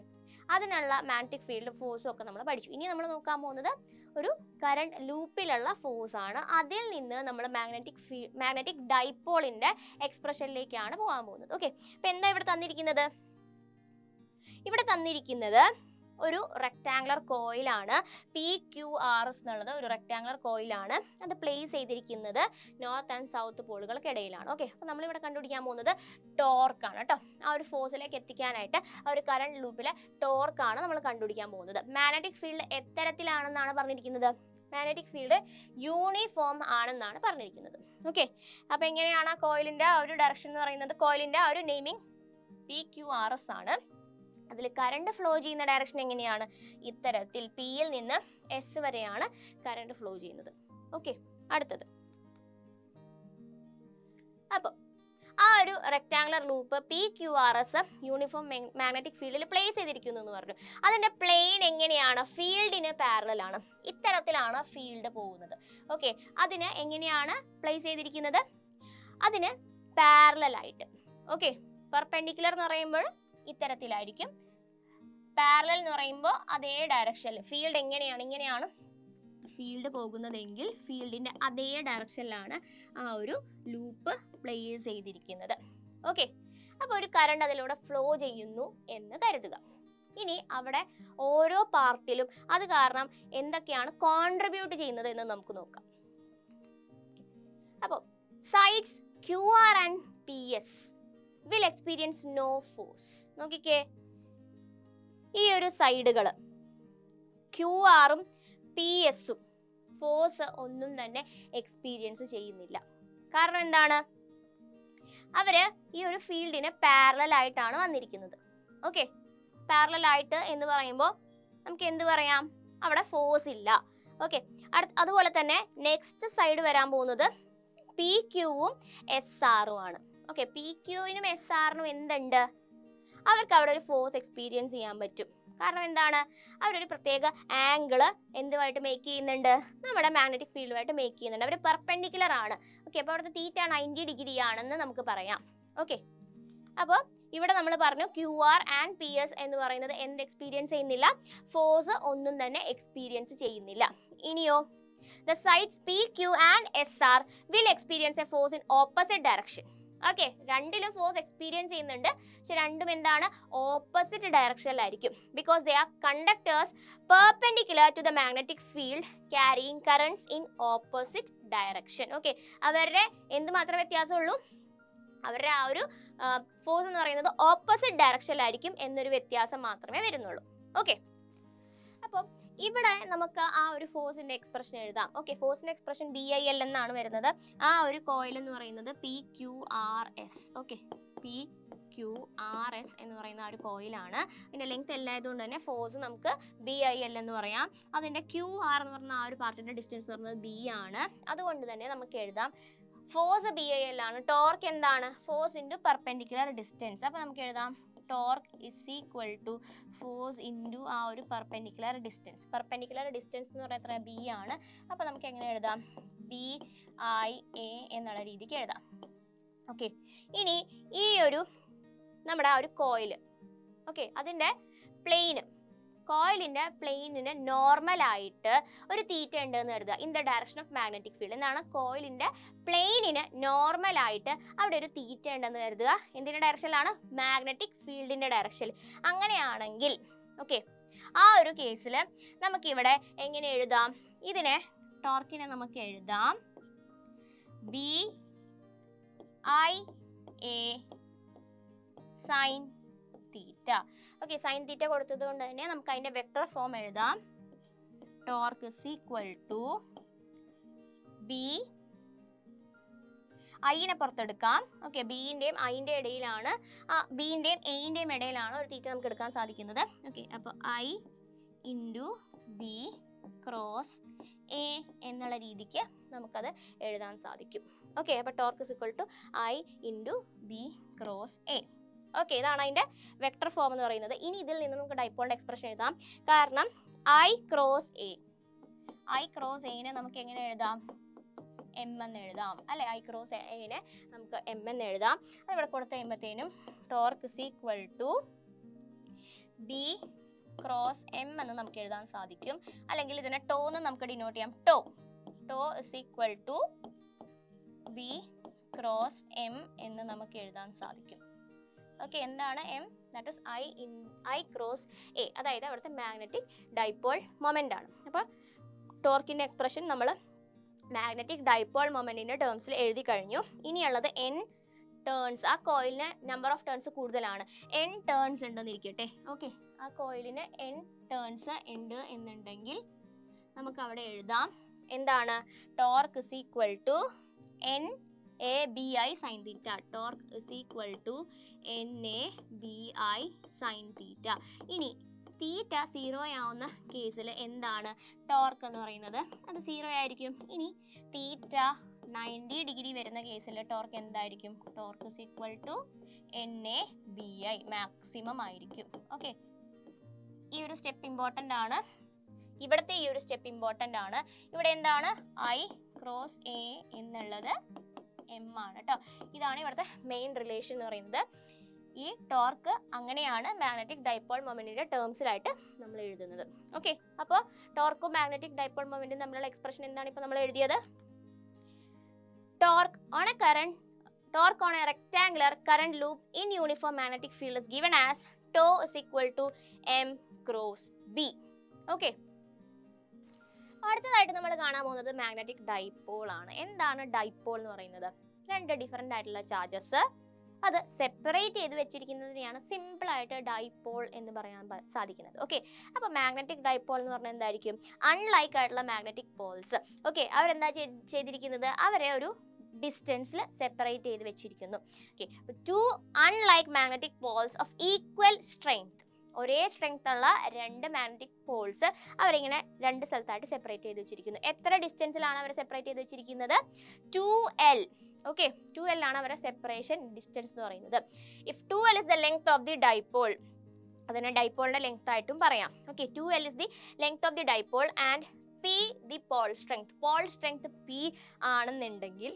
അതിനുള്ള മാഗ്നറ്റിക് ഫീൽഡ് ഫോഴ്സും ഒക്കെ നമ്മൾ പഠിച്ചു. ഇനി നമ്മൾ നോക്കാൻ പോകുന്നത് ഒരു കറണ്ട് ലൂപ്പിലുള്ള ഫോഴ്സ് ആണ്. അതിൽ നിന്ന് നമ്മൾ മാഗ്നറ്റിക് ഡൈപോളിന്റെ എക്സ്പ്രഷനിലേക്കാണ് പോകാൻ പോകുന്നത്. ഓക്കെ, അപ്പോൾ എന്താ ഇവിടെ തന്നിരിക്കുന്നത്? ഇവിടെ തന്നിരിക്കുന്നത് ഒരു റെക്ടാങ്കുലർ കോയിലാണ്. PQRS എന്നുള്ളത് ഒരു റെക്ടാങ്കുലർ കോയിലാണ്. അത് പ്ലേസ് ചെയ്തിരിക്കുന്നത് നോർത്ത് ആൻഡ് സൗത്ത് പോളുകൾക്കിടയിലാണ്. ഓക്കെ, അപ്പോൾ നമ്മളിവിടെ കണ്ടുപിടിക്കാൻ പോകുന്നത് ടോർക്കാണ് കേട്ടോ. ആ ഒരു ഫോഴ്സിലേക്ക് എത്തിക്കാനായിട്ട് ആ ഒരു കറണ്ട് ലൂപ്പിലെ ടോർക്കാണ് നമ്മൾ കണ്ടുപിടിക്കാൻ പോകുന്നത്. മാഗ്നറ്റിക് ഫീൽഡ് എത്തരത്തിലാണെന്നാണ് പറഞ്ഞിരിക്കുന്നത്? മാഗ്നറ്റിക് ഫീൽഡ് യൂണിഫോം ആണെന്നാണ് പറഞ്ഞിരിക്കുന്നത്. ഓക്കെ, അപ്പോൾ എങ്ങനെയാണ് ആ കോയിലിൻ്റെ ആ ഒരു ഡയറക്ഷൻ എന്ന് പറയുന്നത്? കോയിലിൻ്റെ ആ ഒരു നെയിമിംഗ് PQRS ആണ്. അതിൽ കറണ്ട് ഫ്ലോ ചെയ്യുന്ന ഡയറക്ഷൻ എങ്ങനെയാണ്? ഇത്തരത്തിൽ പിയിൽ നിന്ന് എസ് വരെയാണ് കറണ്ട് ഫ്ലോ ചെയ്യുന്നത്. ഓക്കെ, അടുത്തത് അപ്പോൾ ആ ഒരു rectangular loop PQRS uniform magnetic ഫീൽഡിൽ പ്ലേസ് ചെയ്തിരിക്കുന്നു എന്ന് പറഞ്ഞു. അതിൻ്റെ പ്ലെയിൻ എങ്ങനെയാണ്? ഫീൽഡിന് പാരലൽ ആണ്. ഇത്തരത്തിലാണ് ഫീൽഡ് പോകുന്നത്. ഓക്കെ, അതിന് എങ്ങനെയാണ് പ്ലേസ് ചെയ്തിരിക്കുന്നത്? അതിന് പാരലൽ ആയിട്ട്. ഓക്കെ, പെർപെൻഡിക്കുലർ എന്ന് പറയുമ്പോൾ ഇത്തരത്തിലായിരിക്കും, പാരലൽ എന്ന് പറയുമ്പോൾ അതേ ഡയറക്ഷനിൽ. ഫീൽഡ് ഇങ്ങനെയാണ് ഫീൽഡ് പോകുന്നതെങ്കിൽ ഫീൽഡിന്റെ അതേ ഡയറക്ഷനിലാണ് ആ ഒരു ലൂപ്പ് പ്ലേസ് ചെയ്തിരിക്കുന്നത്. ഓക്കെ, അപ്പോൾ ഒരു കറണ്ട് അതിലൂടെ ഫ്ലോ ചെയ്യുന്നു എന്ന് കരുതുക. ഇനി അവിടെ ഓരോ പാർട്ടിലും അത് കാരണം എന്തൊക്കെയാണ് കോൺട്രിബ്യൂട്ട് ചെയ്യുന്നത് എന്ന് നമുക്ക് നോക്കാം. അപ്പോൾ sides QR and PS will experience no force. നോക്കിക്കേ, ഈ ഒരു സൈഡുകൾ QR-ഉം PS-ഉം ഫോഴ്സ് ഒന്നും തന്നെ എക്സ്പീരിയൻസ് ചെയ്യുന്നില്ല. കാരണം എന്താണ്? അവര് ഈ ഒരു ഫീൽഡിന് പാരലൽ ആയിട്ടാണ് വന്നിരിക്കുന്നത്. ഓക്കെ, പാരലൽ ആയിട്ട് എന്ന് പറയുമ്പോൾ നമുക്ക് എന്ത് പറയാം? അവിടെ ഫോഴ്സ് ഇല്ല. ഓക്കെ, അതുപോലെ തന്നെ നെക്സ്റ്റ് സൈഡ് വരാൻ പോകുന്നത് PQ-ഉം SR-ഉം ആണ്. ഓക്കെ, PQ-നും SR-നും എന്തുണ്ട്? അവർക്ക് അവിടെ ഒരു ഫോഴ്സ് എക്സ്പീരിയൻസ് ചെയ്യാൻ പറ്റും. കാരണം എന്താണ്? അവരൊരു പ്രത്യേക ആംഗിള് എന്തുമായിട്ട് മേക്ക് ചെയ്യുന്നുണ്ട്? നമ്മുടെ മാഗ്നറ്റിക് ഫീൽഡുമായിട്ട് മേക്ക് ചെയ്യുന്നുണ്ട്. അവർ പെർപെൻഡിക്കുലർ ആണ്. ഓക്കെ, അപ്പോൾ അവിടുത്തെ തീറ്റ 90 ഡിഗ്രി ആണെന്ന് നമുക്ക് പറയാം. ഓക്കെ, അപ്പോൾ ഇവിടെ നമ്മൾ പറഞ്ഞു QR and PS എന്ന് പറയുന്നത് എന്ത് എക്സ്പീരിയൻസ് ചെയ്യുന്നില്ല? ഫോഴ്സ് ഒന്നും തന്നെ എക്സ്പീരിയൻസ് ചെയ്യുന്നില്ല. ഇനിയോ the sides PQ and SR will experience a force in opposite direction. Okay, രണ്ടിലും ഫോഴ്സ് എക്സ്പീരിയൻസ് ചെയ്യുന്നുണ്ട്, പക്ഷെ രണ്ടും എന്താണ്? ഓപ്പോസിറ്റ് ഡയറക്ഷനിലായിരിക്കും. Because they are conductors perpendicular to the magnetic field carrying currents in opposite direction. Okay, അവരുടെ എന്ത് മാത്രമേ വ്യത്യാസമുള്ളൂ? അവരുടെ ആ ഒരു ഫോഴ്സ് എന്ന് പറയുന്നത് ഓപ്പോസിറ്റ് ഡയറക്ഷനിലായിരിക്കും എന്നൊരു വ്യത്യാസം മാത്രമേ വരുന്നുള്ളൂ. ഓക്കെ, അപ്പോൾ ഇവിടെ നമുക്ക് ആ ഒരു ഫോഴ്സിന്റെ എക്സ്പ്രഷൻ എഴുതാം. ഓക്കെ, ഫോഴ്സിന്റെ എക്സ്പ്രഷൻ BIL എന്നാണ് വരുന്നത്. ആ ഒരു കോയിൽ എന്ന് പറയുന്നത് PQRS. ഓക്കെ, PQRS എന്ന് പറയുന്ന ആ ഒരു കോയിലാണ്. അതിന്റെ ലെങ്ത് എല്ലായതുകൊണ്ട് തന്നെ ഫോഴ്സ് നമുക്ക് BIL എന്ന് പറയാം. അതിന്റെ QR എന്ന് പറയുന്ന ആ ഒരു പാർട്ടിന്റെ ഡിസ്റ്റൻസ് പറയുന്നത് B ആണ്. അതുകൊണ്ട് തന്നെ നമുക്ക് എഴുതാം ഫോഴ്സ് BIL ആണ്. ടോർക്ക് എന്താണ്? Force into perpendicular distance. അപ്പോൾ നമുക്ക് എഴുതാം torque is equal to force into ആ ഒരു പെർപെൻഡിക്കുലർ ഡിസ്റ്റൻസ്. പെർപെൻഡിക്കുലർ ഡിസ്റ്റൻസ് എന്ന് പറയുന്നത് എത്ര? ബി ആണ്. അപ്പോൾ നമുക്ക് എങ്ങനെ എഴുതാം? BIA എന്നുള്ള രീതിക്ക് എഴുതാം. ഓക്കെ, ഇനി ഈ ഒരു നമ്മുടെ ആ ഒരു കോയിൽ, ഓക്കെ, അതിൻ്റെ പ്ലെയിന്, കോയിലിൻ്റെ പ്ലെയിനിന് നോർമലായിട്ട് ഒരു തീറ്റ ഉണ്ടെന്ന് കരുതുക. In the direction of magnetic field. എന്താണ്? കോയിലിൻ്റെ പ്ലെയിനിന് നോർമലായിട്ട് അവിടെ ഒരു തീറ്റ ഉണ്ടെന്ന് കരുതുക. എന്തിൻ്റെ ഡയറക്ഷനിലാണ്? മാഗ്നറ്റിക് ഫീൽഡിൻ്റെ ഡയറക്ഷനിൽ. അങ്ങനെയാണെങ്കിൽ ഓക്കെ, ആ ഒരു കേസിൽ നമുക്കിവിടെ എങ്ങനെ എഴുതാം? ഇതിനെ ടോർക്കിനെ നമുക്ക് എഴുതാം BIA sine theta. Okay, sine theta കൊടുത്തത് കൊണ്ട് തന്നെ നമുക്ക് അതിന്റെ വെക്ടർ ഫോം എഴുതാം. Torque is equal to B, ഐനെ പുറത്തെടുക്കാം. ഓക്കെ, ബിന്റെയും ഐന്റെ ഇടയിലാണ്, ബിന്റെയും എന്റെയും ഇടയിലാണ് ഒരു തീറ്റ നമുക്ക് എടുക്കാൻ സാധിക്കുന്നത്. ഓക്കെ, അപ്പോൾ I into B cross A എന്നുള്ള രീതിക്ക് നമുക്കത് എഴുതാൻ സാധിക്കും. ഓക്കെ, അപ്പോൾ torque is equal to I into B cross A. Okay, ഇതാണ് അതിൻ്റെ വെക്ടർ ഫോം എന്ന് പറയുന്നത്. ഇനി ഇതിൽ നിന്ന് നമുക്ക് ഡൈപോളിൻ്റെ എക്സ്പ്രഷൻ എഴുതാം. കാരണം I ക്രോസ് എനെ നമുക്ക് എങ്ങനെ എഴുതാം? M എന്ന് എഴുതാം അല്ലെ? I ക്രോസ് എനെ നമുക്ക് M എന്ന് എഴുതാം. അതിവിടെ കൊടുത്ത് കഴിയുമ്പോഴത്തേനും torque is equal to B cross M എന്ന് നമുക്ക് എഴുതാൻ സാധിക്കും. അല്ലെങ്കിൽ ഇതിനെ ടോ എന്ന് നമുക്ക് ഡിനോട്ട് ചെയ്യാം. Tau is equal to B cross M എന്ന് നമുക്ക് എഴുതാൻ സാധിക്കും. ഓക്കെ, എന്താണ് M? That is I cross A, അതായത് അവിടുത്തെ മാഗ്നറ്റിക് ഡൈപോൾ മൊമെന്റ് ആണ്. അപ്പോൾ ടോർക്കിന്റെ എക്സ്പ്രഷൻ നമ്മൾ മാഗ്നറ്റിക് ഡൈപോൾ മൊമെന്റിന്റെ ടേംസിൽ എഴുതി കഴിഞ്ഞു. ഇനിയുള്ളത് N ടേൺസ്. ആ കോയിലിന് നമ്പർ ഓഫ് ടേൺസ് കൂടുതലാണ്. N ടേൺസ് ഉണ്ടെന്ന് ഇരിക്കട്ടെ. ഓക്കെ, ആ കോയിലിന് N ടേൺസ് ഉണ്ട് എന്നുണ്ടെങ്കിൽ നമുക്ക് അവിടെ എഴുതാം എന്താണ്? Torque is equal to NABI sine theta. Torque is equal to NABI sine theta. ഇനി തീറ്റ 0 ആവുന്ന കേസിൽ എന്താണ് ടോർക്ക് എന്ന് പറയുന്നത്? അത് 0 ആയിരിക്കും. ഇനി തീറ്റ 90 ഡിഗ്രി വരുന്ന കേസിൽ ടോർക്ക് എന്തായിരിക്കും? Torque is equal to NABI maximum ആയിരിക്കും. ഓക്കെ, ഈ ഒരു സ്റ്റെപ്പ് ഇമ്പോർട്ടൻ്റ് ആണ്. ഇവിടുത്തെ ഈ ഒരു സ്റ്റെപ്പ് ഇമ്പോർട്ടൻ്റ് ആണ്. ഇവിടെ എന്താണ്? I ക്രോസ് എ എന്നുള്ളത് M ആണ് കേട്ടോ. ഇതാണ് ഇവിടുത്തെ മെയിൻ റിലേഷൻ എന്ന് പറയുന്നത്. ഈ ടോർക്ക് അങ്ങനെയാണ് മാഗ്നറ്റിക് ഡൈപോൾ മൊമെന്റിന്റെ ടേംസിലായിട്ട് നമ്മൾ എഴുതുന്നത്. ഓക്കെ, അപ്പോൾ ടോർക്കും മാഗ്നറ്റിക് ഡൈപോൾ മൊമെന്റും തമ്മിലുള്ള എക്സ്പ്രഷൻ എന്താണ് ഇപ്പോൾ നമ്മൾ എഴുതിയത്? Torque on a rectangular current loop in uniform magnetic field is given as tau is equal to M cross B. Okay, അടുത്തതായിട്ട് നമ്മൾ കാണാൻ പോകുന്നത് മാഗ്നറ്റിക് ഡൈപോൾ ആണ്. എന്താണ് ഡൈപോൾ എന്ന് പറയുന്നത്? രണ്ട് ഡിഫറെൻ്റ് ആയിട്ടുള്ള ചാർജസ് അത് സെപ്പറേറ്റ് ചെയ്ത് വെച്ചിരിക്കുന്നതിനെയാണ് സിമ്പിൾ ആയിട്ട് ഡൈപോൾ എന്ന് പറയാൻ സാധിക്കുന്നത്. ഓക്കെ, അപ്പോൾ മാഗ്നറ്റിക് ഡൈപോൾ എന്ന് പറഞ്ഞാൽ എന്തായിരിക്കും? അൺലൈക്ക് ആയിട്ടുള്ള മാഗ്നറ്റിക് പോൾസ്. ഓക്കെ, അവരെന്താ ചെയ്തിരിക്കുന്നത്? അവരെ ഒരു ഡിസ്റ്റൻസിൽ സെപ്പറേറ്റ് ചെയ്ത് വെച്ചിരിക്കുന്നു. Okay, two unlike magnetic poles of equal strength. ഒരേ സ്ട്രെങ്ത് ഉള്ള രണ്ട് മാഗ്നറ്റിക് പോൾസ് അവരിങ്ങനെ രണ്ട് സ്ഥലത്തായിട്ട് സെപ്പറേറ്റ് ചെയ്ത് വെച്ചിരിക്കുന്നു. എത്ര ഡിസ്റ്റൻസിലാണ് അവരെ സെപ്പറേറ്റ് ചെയ്ത് വെച്ചിരിക്കുന്നത്? 2L. ഓക്കെ, 2L ആണ് അവരുടെ സെപ്പറേഷൻ ഡിസ്റ്റൻസ് എന്ന് പറയുന്നത്. If 2L is the length of the dipole, അതിനെ ഡൈപോളിന്റെ ലെങ്ത് ആയിട്ടും പറയാം. Okay, 2L is the length of the dipole and P the pole strength. Pole strength P ആണെന്നുണ്ടെങ്കിൽ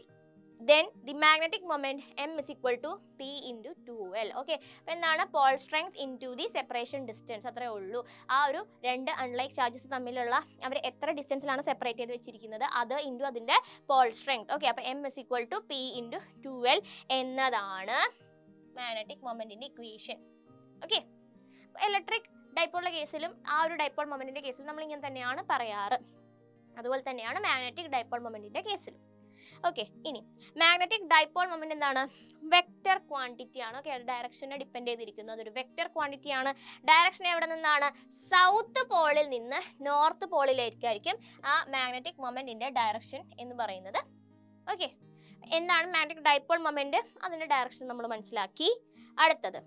then the magnetic moment M is equal to P into 2L. Okay, അപ്പോൾ എന്താണ്? Pole strength into the separation distance. അത്രേ ഉള്ളൂ. ആ ഒരു രണ്ട് unlike charges തമ്മിലുള്ള അവർ എത്ര ഡിസ്റ്റൻസിലാണ് സെപ്പറേറ്റ് ചെയ്ത് വെച്ചിരിക്കുന്നത് അത് ഇൻറ്റു അതിൻ്റെ പോൾ സ്ട്രെങ്ത്. ഓക്കെ, അപ്പോൾ M is equal to P into 2L എന്നതാണ് മാഗ്നറ്റിക് മൊമെന്റിന്റെ ഇക്വേഷൻ. ഓക്കെ, ഇലക്ട്രിക് ഡൈപോളിന്റെ കേസിലും ആ ഒരു ഡൈപോൾ മൊമെന്റിന്റെ കേസിലും നമ്മൾ ഇങ്ങനെ തന്നെയാണ് പറയാറ്. അതുപോലെ തന്നെയാണ് മാഗ്നറ്റിക് ഡൈപോൾ മൊമെന്റിന്റെ കേസിലും. ഓക്കെ, ഇനി മാഗ്നറ്റിക് ഡൈപോൾ മൊമെന്റ് എന്താണ്? വെക്റ്റർ ക്വാണ്ടിറ്റി ആണ്. ഓക്കെ, ഡയറക്ഷനെ ഡിപ്പെൻഡ് ചെയ്തിരിക്കുന്നു. അതൊരു വെക്റ്റർ ക്വാണ്ടിറ്റി ആണ്. ഡയറക്ഷൻ എവിടെ നിന്നാണ്? സൗത്ത് പോളിൽ നിന്ന് നോർത്ത് പോളിലേക്കായിരിക്കും ആ മാഗ്നറ്റിക് മൊമെന്റിന്റെ ഡയറക്ഷൻ എന്ന് പറയുന്നത്. ഓക്കെ, എന്താണ് മാഗ്നറ്റിക് ഡൈപോൾ മൊമെന്റ്? അതിന്റെ ഡയറക്ഷൻ നമ്മൾ മനസ്സിലാക്കി. അടുത്തത്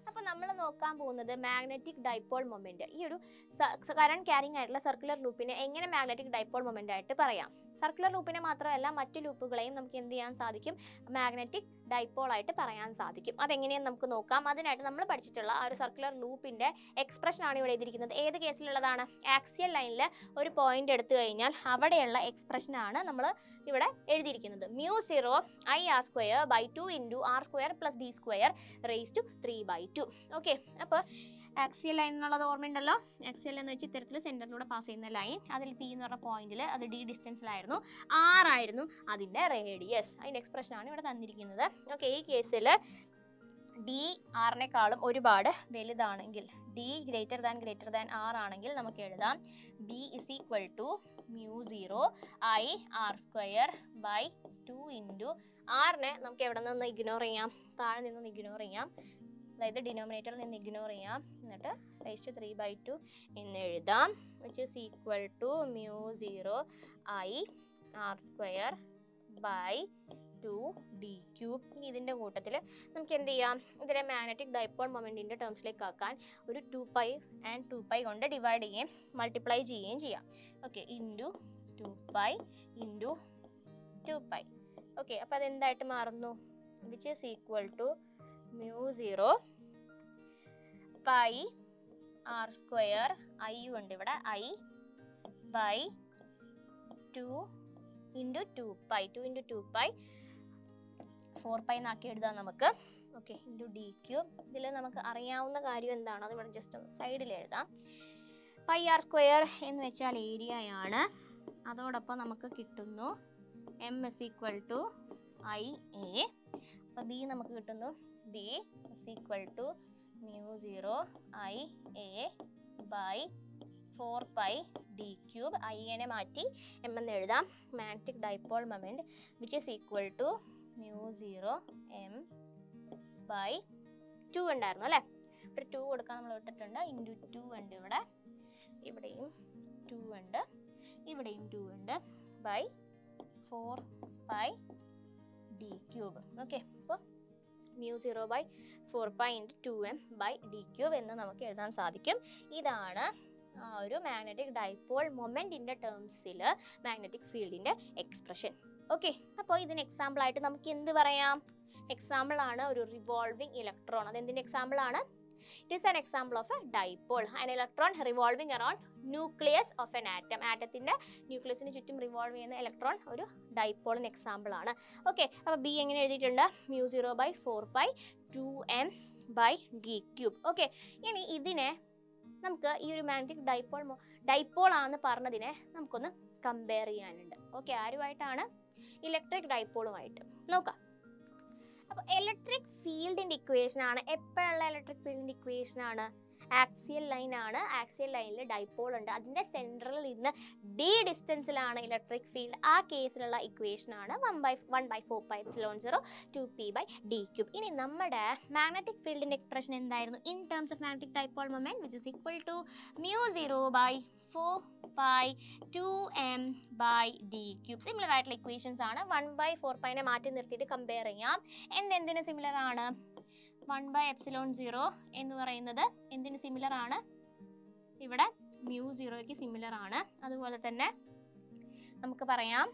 അപ്പോൾ നമ്മൾ നോക്കാൻ പോകുന്നത് മാഗ്നറ്റിക് ഡൈപോൾ മൊമെന്റ്. ഈ ഒരു കറന്റ് ക്യാരിങ് ആയിട്ടുള്ള സർക്കുലർ ലൂപ്പിനെ എങ്ങനെ മാഗ്നറ്റിക് ഡൈപോൾ മൊമെന്റ് ആയിട്ട് പറയാം? സർക്കുലർ ലൂപ്പിനെ മാത്രമല്ല മറ്റു ലൂപ്പുകളെയും നമുക്ക് എന്ത് ചെയ്യാൻ സാധിക്കും, മാഗ്നറ്റിക് ഡൈപോൾ ആയിട്ട് പറയാൻ സാധിക്കും. അതെങ്ങനെയെന്ന് നമുക്ക് നോക്കാം. അതിനായിട്ട് നമ്മൾ പഠിച്ചിട്ടുള്ള ആ ഒരു സർക്കുലർ ലൂപ്പിന്റെ എക്സ്പ്രഷൻ ആണ് ഇവിടെ എഴുതിയിരിക്കുന്നത്. ഏത് കേസിലുള്ളതാണ്? ആക്സിയൽ ലൈനിൽ ഒരു പോയിന്റ് എടുത്തു കഴിഞ്ഞാൽ അവിടെയുള്ള എക്സ്പ്രഷൻ ആണ് നമ്മൾ ഇവിടെ എഴുതിയിരിക്കുന്നത്. μ0 IR²/2 × R² + D² raised to 3/2. Okay, അപ്പോൾ ആക്സിയൽ ലൈൻ എന്നുള്ളത് ഓർമ്മയുണ്ടല്ലോ. ആക്സിയൽ എന്ന് വെച്ചാൽ ഇത്തരത്തിൽ സെന്ററിലൂടെ പാസ് ചെയ്യുന്ന ലൈൻ. അതിൽ പി എന്ന് പറഞ്ഞ പോയിന്റിൽ അത് d ഡിസ്റ്റൻസിലായിരുന്നു. R ആയിരുന്നു അതിൻ്റെ റേഡിയസ്. അതിൻ്റെ എക്സ്പ്രഷൻ ആണ് ഇവിടെ തന്നിരിക്കുന്നത്. ഓക്കെ, ഈ കേസിൽ ഡി ആറിനേക്കാളും ഒരുപാട് വലുതാണെങ്കിൽ, ഡി ഗ്രേറ്റർ ദാൻ ആർ ആണെങ്കിൽ നമുക്ക് എഴുതാം ബി = μ0 IR²/2 × ആറിനെ നമുക്ക് എവിടെ നിന്ന് ഇഗ്നോർ ചെയ്യാം, താഴെ നിന്നൊന്ന് ഇഗ്നോർ ചെയ്യാം, അതായത് ഡിനോമിനേറ്ററിൽ നിന്ന് ഇഗ്നോർ ചെയ്യാം. എന്നിട്ട് raised to 3/2 എന്ന് എഴുതാം, which is equal to μ0 IR²/2 d³. ഇനി ഇതിൻ്റെ കൂട്ടത്തിൽ നമുക്ക് എന്ത് ചെയ്യാം, ഇതിനെ മാഗ്നറ്റിക് ഡൈപോൾ മൊമെൻറ്റിൻ്റെ ടേംസിലേക്ക് ആക്കാൻ ഒരു 2π and 2π കൊണ്ട് ഡിവൈഡ് ചെയ്യുകയും മൾട്ടിപ്ലൈ ചെയ്യുകയും ചെയ്യാം. Okay, into 2π × 2π. ഓക്കെ, അപ്പോൾ അതെന്തായിട്ട് മാറുന്നു, which is equal to μ0 πr², I ഉണ്ട് ഇവിടെ, I/2 × 2π, 2 × 2π 4π എന്നാക്കി എഴുതാം നമുക്ക്. Okay, into d³. ഇതിൽ നമുക്ക് അറിയാവുന്ന കാര്യം എന്താണ്, അത് ഇവിടെ ജസ്റ്റ് ഒന്ന് സൈഡിൽ എഴുതാം. πr² എന്ന് വെച്ചാൽ ഏരിയയാണ്. അതോടൊപ്പം നമുക്ക് കിട്ടുന്നു m = IA. അപ്പോൾ ബി നമുക്ക് കിട്ടുന്നു b = μ0 IA/4π d³. ഐനെ മാറ്റി m എന്ന് എഴുതാം. Magnetic dipole moment which is equal to μ0 m/2 ഉണ്ടായിരുന്നു അല്ലേ. ഇവിടെ 2 കൊടുക്കാൻ നമ്മൾ വിട്ടിട്ടുണ്ട്. ഇൻറ്റു 2 ഉണ്ട് ഇവിടെ, ഇവിടെയും 2 ഉണ്ട്, ഇവിടെയും 2 ഉണ്ട്, /4π d³. ഓക്കെ, അപ്പോൾ μ0/4π × 2m/d³ എന്ന് നമുക്ക് എഴുതാൻ സാധിക്കും. ഇതാണ് ഒരു മാഗ്നറ്റിക് ഡൈപോൾ മൊമെന്റിന്റെ ടേംസിൽ മാഗ്നറ്റിക് ഫീൽഡിന്റെ എക്സ്പ്രഷൻ. ഓക്കെ, അപ്പോൾ ഇതിന് എക്സാമ്പിൾ ആയിട്ട് നമുക്ക് എന്ത് പറയാം, എക്സാമ്പിൾ ആണ് ഒരു റിവോൾവിംഗ് ഇലക്ട്രോൺ. അതെന്തിന്റെ എക്സാമ്പിൾ ആണ്? It is an example of a dipole, an electron revolving around nucleus of an atom. ആറ്റത്തിന്റെ ന്യൂക്ലിയസിന് ചുറ്റും റിവോൾവ് ചെയ്യുന്ന ഇലക്ട്രോൺ ഒരു ഡൈപോളിന് എക്സാമ്പിൾ ആണ്. ഓക്കെ, അപ്പോൾ ബി എങ്ങനെ എഴുതിയിട്ടുണ്ട്, μ0/4π 2m/d³. ഓക്കെ, ഇനി ഇതിനെ നമുക്ക് ഈ ഒരു മാഗ്നറ്റിക് ഡൈപോൾ ആണെന്ന് പറഞ്ഞതിനെ നമുക്കൊന്ന് കമ്പയർ ചെയ്യാനുണ്ട്. ഓക്കെ, ആരുമായിട്ടാണ്? ഇലക്ട്രിക് ഡൈപോളുമായിട്ട്. നോക്കാം. അപ്പോൾ ഇലക്ട്രിക് ഫീൽഡിന്റെ ഇക്വേഷൻ ആണ്, എപ്പോഴുള്ള ഇലക്ട്രിക് ഫീൽഡിന്റെ ഇക്വേഷൻ ആണ്, ആക്സിയൽ ലൈൻ ആണ്. ആക്സിയൽ ലൈനിൽ ഡൈപോൾ ഉണ്ട്, അതിന്റെ സെൻട്രലിൽ നിന്ന് d ഡിസ്റ്റൻസിലാണ് ഇലക്ട്രിക് ഫീൽഡ്. ആ കേസിലുള്ള ഇക്വേഷൻ ആണ് 1/4πε0 2p/d³. ഇനി നമ്മുടെ മാഗ്നറ്റിക് ഫീൽഡിന്റെ എക്സ്പ്രഷൻ എന്തായിരുന്നു? In terms of magnetic dipole moment which is equal to μ0/4π 2m/d³. Similar ആയിട്ടുള്ള ഇക്വേഷൻസ് ആണ്. 1/4π മാറ്റി നിർത്തിയിട്ട് കമ്പയർ ചെയ്യാം. എന്തിന് സിമിലർ ആണ്? 1/ε0 എന്ന് പറയുന്നത് എന്തിന് സിമിലർ ആണ്? ഇവിടെ μ0ക്ക് സിമിലർ ആണ്. അതുപോലെ തന്നെ നമുക്ക് പറയാം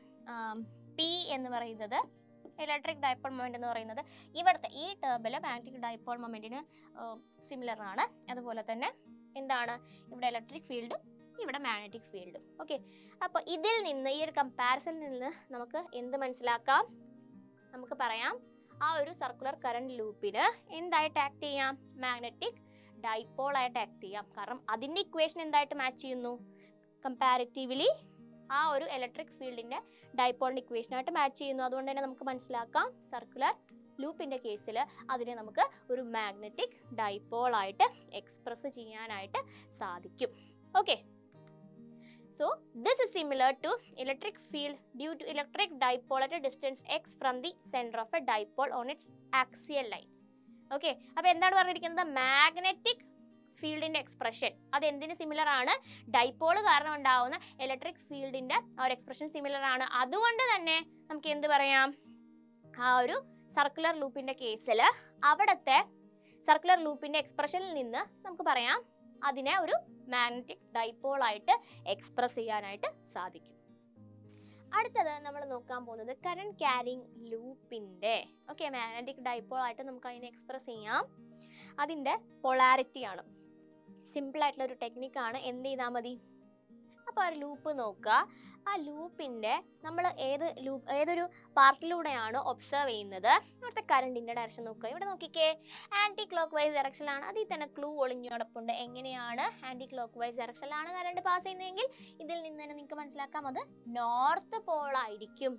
പി എന്ന് പറയുന്നത് ഇലക്ട്രിക് ഡൈപോൾ മൊമെന്റ് എന്ന് പറയുന്നത് ഇവിടുത്തെ ഈ ടേബിൾ മാഗ്നറ്റിക് ഡൈപോൾ മൊമെന്റിന് സിമിലർ ആണ്. അതുപോലെ തന്നെ എന്താണ്, ഇവിടെ ഇലക്ട്രിക് ഫീൽഡും ഇവിടെ മാഗ്നറ്റിക് ഫീൽഡും. ഓക്കെ, അപ്പോൾ ഇതിൽ നിന്ന്, ഈ ഒരു കമ്പാരിസണിൽ നിന്ന് നമുക്ക് എന്ത് മനസ്സിലാക്കാം? നമുക്ക് പറയാം ആ ഒരു സർക്കുലർ കറന്റ് ലൂപ്പിന് എന്തായിട്ട് ആക്ട് ചെയ്യാം? മാഗ്നറ്റിക് ഡൈപോൾ ആയിട്ട് ആക്ട് ചെയ്യാം. കാരണം അതിൻ്റെ ഇക്വേഷൻ എന്തായിട്ട് മാച്ച് ചെയ്യുന്നു? കമ്പാരിറ്റീവ്ലി ആ ഒരു ഇലക്ട്രിക് ഫീൽഡിന്റെ ഡൈപോളിന്റെ ഇക്വേഷനായിട്ട് മാച്ച് ചെയ്യുന്നു. അതുകൊണ്ട് തന്നെ നമുക്ക് മനസ്സിലാക്കാം സർക്കുലർ ലൂപ്പിന്റെ കേസിൽ അതിനെ നമുക്ക് ഒരു മാഗ്നറ്റിക് ഡൈപോൾ ആയിട്ട് എക്സ്പ്രസ് ചെയ്യാനായിട്ട് സാധിക്കും. Okay, so this is similar to electric field due to electric dipole at a distance x from the center of a dipole on its axial line. Okay, അപ്പോൾ എന്താണ് പറഞ്ഞിരിക്കുന്നത്? മാഗ്നറ്റിക് ഫീൽഡിന്റെ expression അത് എന്തിന് similar ആണ്? Dipole കാരണം ഉണ്ടാവുന്ന electric ഫീൽഡിന്റെ ആ ഒരു എക്സ്പ്രഷൻ സിമിലർ ആണ്. അതുകൊണ്ട് തന്നെ നമുക്ക് എന്ത് പറയാം? ആ ഒരു സർക്കുലർ ലൂപ്പിന്റെ കേസിൽ അവിടുത്തെ സർക്കുലർ ലൂപ്പിന്റെ എക്സ്പ്രഷനിൽ നിന്ന് നമുക്ക് പറയാം അതിനെ ഒരു മാഗ്നറ്റിക് ഡൈപോൾ ആയിട്ട് എക്സ്പ്രസ് ചെയ്യാനായിട്ട് സാധിക്കും. അടുത്തത് നമ്മൾ നോക്കാൻ പോകുന്നത് കറന്റ് ക്യാരിങ് ലൂപ്പിന്റെ മാഗ്നറ്റിക് ഡൈപോൾ ആയിട്ട് നമുക്ക് അതിനെ എക്സ്പ്രസ് ചെയ്യാം. അതിന്റെ പൊളാരിറ്റി ആണ്. സിമ്പിൾ ആയിട്ടുള്ള ഒരു ടെക്നിക്കാണ്. എന്ത് ചെയ്താൽ മതി, അപ്പോൾ ഒരു ലൂപ്പ് നോക്കുക. ആ ലൂപ്പിന്റെ നമ്മൾ ഏതൊരു പാർട്ടിലൂടെയാണ് ഒബ്സർവ് ചെയ്യുന്നത്, അവിടുത്തെ കറണ്ടിന്റെ ഡയറക്ഷൻ നോക്കുക. ഇവിടെ നോക്കിക്കേ, ആന്റി ക്ലോക്ക് വൈസ് ഡയറക്ഷനിലാണ്. അതിൽ തന്നെ ക്ലൂ ഒളിഞ്ഞോടൊപ്പുണ്ട്. എങ്ങനെയാണ് ആന്റി ക്ലോക്ക് വൈസ് ഡയറക്ഷനിലാണ് കറണ്ട് പാസ് ചെയ്യുന്നതെങ്കിൽ ഇതിൽ നിന്ന് തന്നെ നിങ്ങൾക്ക് മനസ്സിലാക്കാം അത് നോർത്ത് പോൾ ആയിരിക്കും.